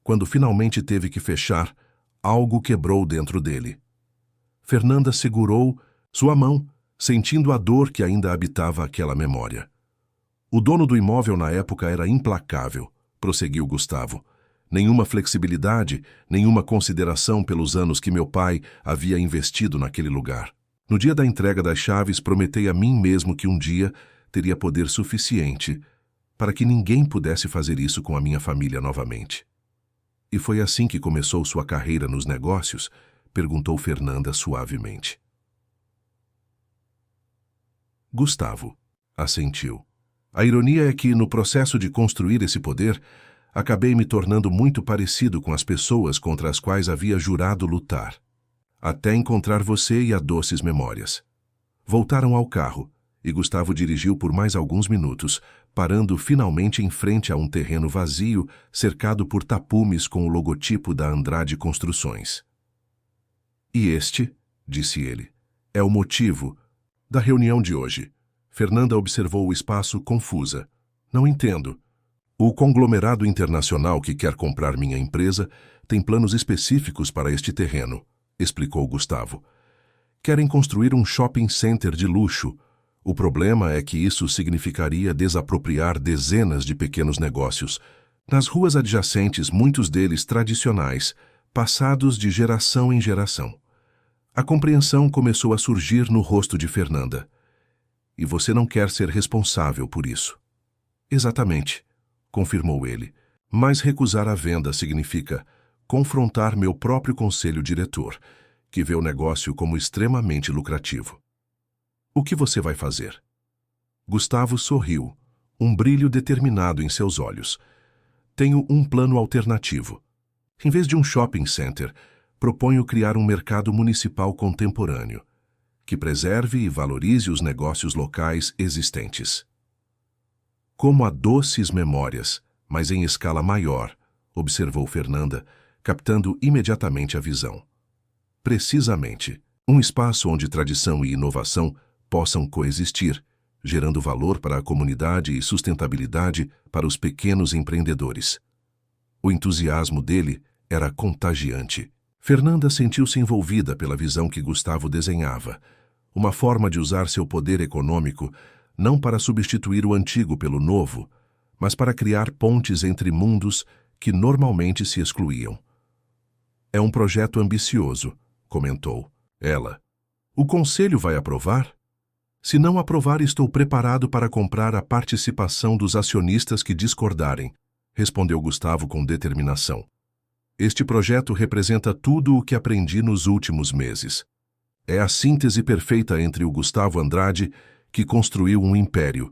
Quando finalmente teve que fechar, algo quebrou dentro dele. Fernanda segurou sua mão, sentindo a dor que ainda habitava aquela memória. O dono do imóvel na época era implacável, prosseguiu Gustavo. Nenhuma flexibilidade, nenhuma consideração pelos anos que meu pai havia investido naquele lugar. No dia da entrega das chaves, prometei a mim mesmo que um dia teria poder suficiente para que ninguém pudesse fazer isso com a minha família novamente. E foi assim que começou sua carreira nos negócios? Perguntou Fernanda suavemente. Gustavo assentiu. A ironia é que, no processo de construir esse poder, acabei me tornando muito parecido com as pessoas contra as quais havia jurado lutar. Até encontrar você e a doces memórias. Voltaram ao carro, e Gustavo dirigiu por mais alguns minutos, parando finalmente em frente a um terreno vazio, cercado por tapumes com o logotipo da Andrade Construções. E disse ele, é o motivo da reunião de hoje. Fernanda observou o espaço confusa. Não entendo. O conglomerado internacional que quer comprar minha empresa tem planos específicos para este terreno, explicou Gustavo. Querem construir um shopping center de luxo. O problema é que isso significaria desapropriar dezenas de pequenos negócios. Nas ruas adjacentes, muitos deles tradicionais, passados de geração em geração. A compreensão começou a surgir no rosto de Fernanda. E você não quer ser responsável por isso. Exatamente, confirmou ele. Mas recusar a venda significa confrontar meu próprio conselho diretor, que vê o negócio como extremamente lucrativo. O que você vai fazer? Gustavo sorriu, um brilho determinado em seus olhos. Tenho um plano alternativo. Em vez de um shopping center, proponho criar um mercado municipal contemporâneo, que preserve e valorize os negócios locais existentes. Como a doces memórias, mas em escala maior, observou Fernanda, captando imediatamente a visão. Precisamente, um espaço onde tradição e inovação possam coexistir, gerando valor para a comunidade e sustentabilidade para os pequenos empreendedores. O entusiasmo dele era contagiante. Fernanda sentiu-se envolvida pela visão que Gustavo desenhava, uma forma de usar seu poder econômico não para substituir o antigo pelo novo, mas para criar pontes entre mundos que normalmente se excluíam. É um projeto ambicioso, comentou ela. O conselho vai aprovar? Se não aprovar, estou preparado para comprar a participação dos acionistas que discordarem, respondeu Gustavo com determinação. Este projeto representa tudo o que aprendi nos últimos meses. É a síntese perfeita entre o Gustavo Andrade, que construiu um império,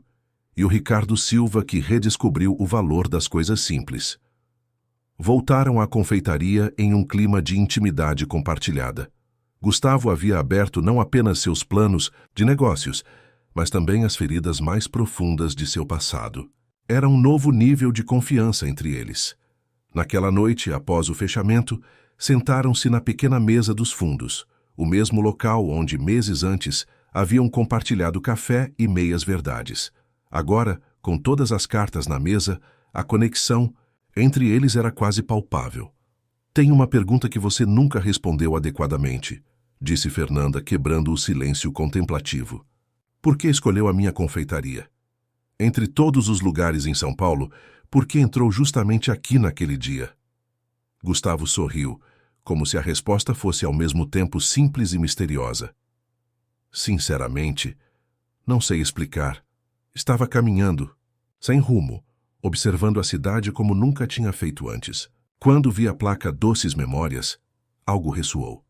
e o Ricardo Silva, que redescobriu o valor das coisas simples. Voltaram à confeitaria em um clima de intimidade compartilhada. Gustavo havia aberto não apenas seus planos de negócios, mas também as feridas mais profundas de seu passado. Era um novo nível de confiança entre eles. Naquela noite, após o fechamento, sentaram-se na pequena mesa dos fundos, o mesmo local onde, meses antes, haviam compartilhado café e meias-verdades. Agora, com todas as cartas na mesa, a conexão entre eles era quase palpável. Tenho uma pergunta que você nunca respondeu adequadamente, disse Fernanda, quebrando o silêncio contemplativo. Por que escolheu a minha confeitaria? Entre todos os lugares em São Paulo, por que entrou justamente aqui naquele dia? Gustavo sorriu, como se a resposta fosse ao mesmo tempo simples e misteriosa. Sinceramente, não sei explicar. Estava caminhando, sem rumo, observando a cidade como nunca tinha feito antes. Quando vi a placa Doces Memórias, algo ressoou.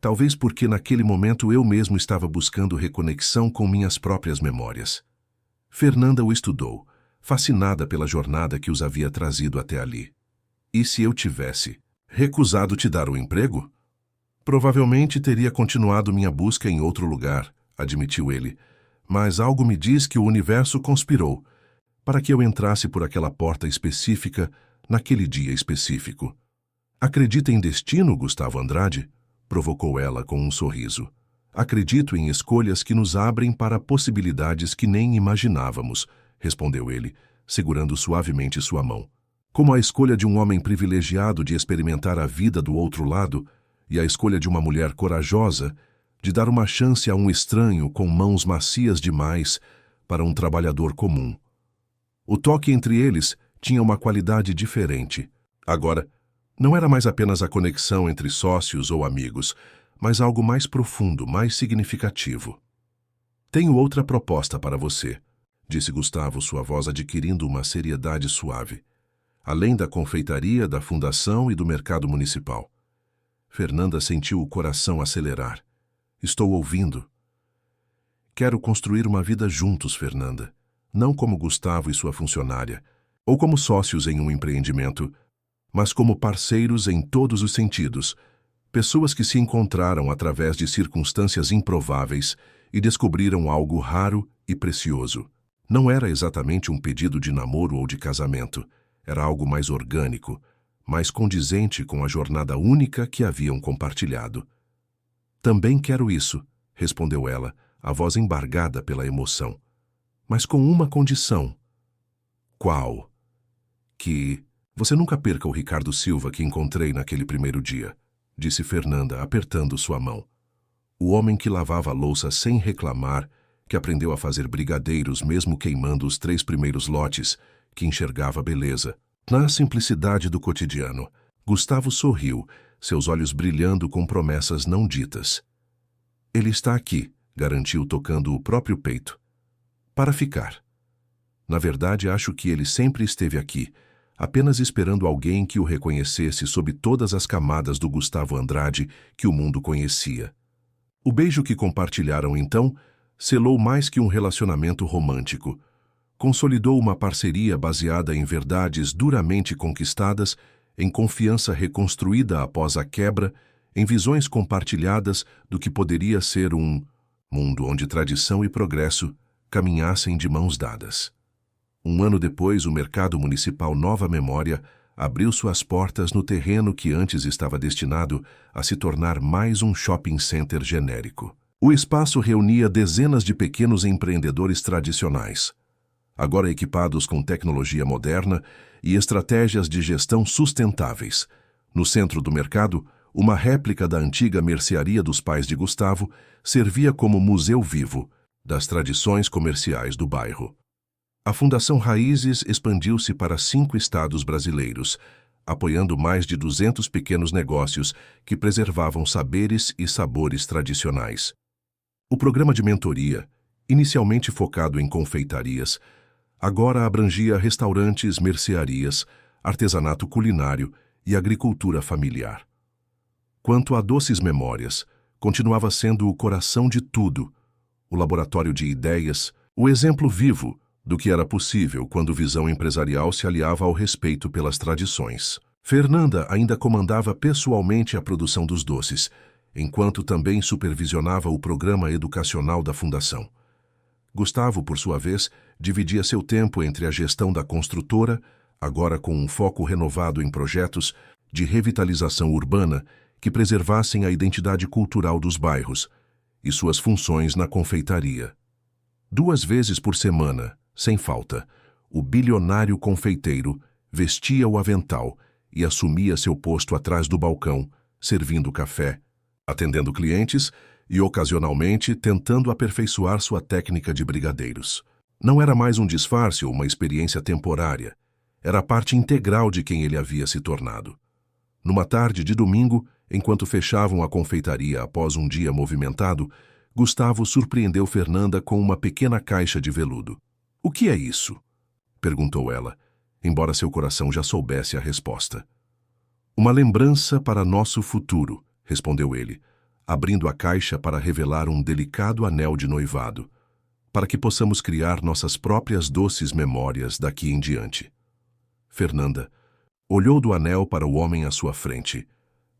Talvez porque naquele momento eu mesmo estava buscando reconexão com minhas próprias memórias. Fernanda o estudou, fascinada pela jornada que os havia trazido até ali. E se eu tivesse recusado te dar o emprego? Provavelmente teria continuado minha busca em outro lugar, admitiu ele, mas algo me diz que o universo conspirou para que eu entrasse por aquela porta específica naquele dia específico. Acredita em destino, Gustavo Andrade? Provocou ela com um sorriso. Acredito em escolhas que nos abrem para possibilidades que nem imaginávamos, respondeu ele, segurando suavemente sua mão. Como a escolha de um homem privilegiado de experimentar a vida do outro lado e a escolha de uma mulher corajosa de dar uma chance a um estranho com mãos macias demais para um trabalhador comum. O toque entre eles tinha uma qualidade diferente. Agora, não era mais apenas a conexão entre sócios ou amigos, mas algo mais profundo, mais significativo. Tenho outra proposta para você, disse Gustavo, sua voz adquirindo uma seriedade suave. Além da confeitaria, da fundação e do mercado municipal. Fernanda sentiu o coração acelerar. Estou ouvindo. Quero construir uma vida juntos, Fernanda. Não como Gustavo e sua funcionária, ou como sócios em um empreendimento, mas como parceiros em todos os sentidos, pessoas que se encontraram através de circunstâncias improváveis e descobriram algo raro e precioso. Não era exatamente um pedido de namoro ou de casamento, era algo mais orgânico, mais condizente com a jornada única que haviam compartilhado. Também quero isso, respondeu ela, a voz embargada pela emoção. Mas com uma condição. Qual? Que você nunca perca o Ricardo Silva que encontrei naquele primeiro dia, disse Fernanda, apertando sua mão. O homem que lavava a louça sem reclamar, que aprendeu a fazer brigadeiros mesmo queimando os 3 primeiros lotes, que enxergava beleza. Na simplicidade do cotidiano, Gustavo sorriu, seus olhos brilhando com promessas não ditas. Ele está aqui, garantiu tocando o próprio peito. Para ficar. Na verdade, acho que ele sempre esteve aqui, apenas esperando alguém que o reconhecesse sob todas as camadas do Gustavo Andrade que o mundo conhecia. O beijo que compartilharam então selou mais que um relacionamento romântico. Consolidou uma parceria baseada em verdades duramente conquistadas, em confiança reconstruída após a quebra, em visões compartilhadas do que poderia ser um mundo onde tradição e progresso caminhassem de mãos dadas. Um ano depois, o Mercado Municipal Nova Memória abriu suas portas no terreno que antes estava destinado a se tornar mais um shopping center genérico. O espaço reunia dezenas de pequenos empreendedores tradicionais, agora equipados com tecnologia moderna e estratégias de gestão sustentáveis. No centro do mercado, uma réplica da antiga mercearia dos pais de Gustavo servia como museu vivo das tradições comerciais do bairro. A Fundação Raízes expandiu-se para 5 estados brasileiros, apoiando mais de 200 pequenos negócios que preservavam saberes e sabores tradicionais. O programa de mentoria, inicialmente focado em confeitarias, agora abrangia restaurantes, mercearias, artesanato culinário e agricultura familiar. Quanto a Doces Memórias, continuava sendo o coração de tudo, o laboratório de ideias, o exemplo vivo do que era possível quando visão empresarial se aliava ao respeito pelas tradições. Fernanda ainda comandava pessoalmente a produção dos doces, enquanto também supervisionava o programa educacional da Fundação. Gustavo, por sua vez, dividia seu tempo entre a gestão da construtora, agora com um foco renovado em projetos de revitalização urbana que preservassem a identidade cultural dos bairros, e suas funções na confeitaria. 2 vezes por semana, sem falta, o bilionário confeiteiro vestia o avental e assumia seu posto atrás do balcão, servindo café, atendendo clientes e, ocasionalmente, tentando aperfeiçoar sua técnica de brigadeiros. Não era mais um disfarce ou uma experiência temporária. Era parte integral de quem ele havia se tornado. Numa tarde de domingo, enquanto fechavam a confeitaria após um dia movimentado, Gustavo surpreendeu Fernanda com uma pequena caixa de veludo. — O que é isso? Perguntou ela, embora seu coração já soubesse a resposta. — Uma lembrança para nosso futuro, respondeu ele, abrindo a caixa para revelar um delicado anel de noivado, para que possamos criar nossas próprias doces memórias daqui em diante. Fernanda olhou do anel para o homem à sua frente.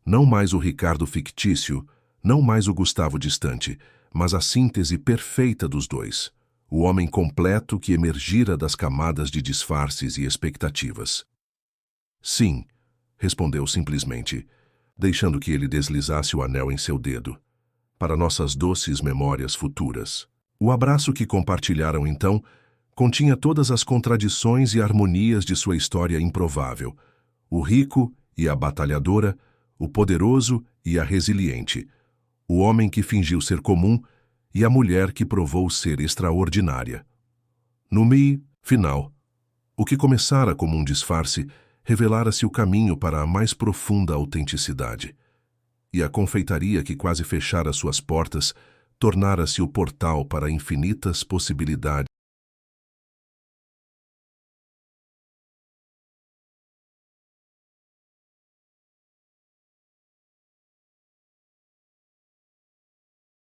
Não mais o Ricardo fictício, não mais o Gustavo distante, mas a síntese perfeita dos dois, o homem completo que emergira das camadas de disfarces e expectativas. Sim, respondeu simplesmente, deixando que ele deslizasse o anel em seu dedo, para nossas doces memórias futuras. O abraço que compartilharam então continha todas as contradições e harmonias de sua história improvável, o rico e a batalhadora, o poderoso e a resiliente, o homem que fingiu ser comum e a mulher que provou ser extraordinária. No final, o que começara como um disfarce revelara-se o caminho para a mais profunda autenticidade, e a confeitaria que quase fechara suas portas tornara-se o portal para infinitas possibilidades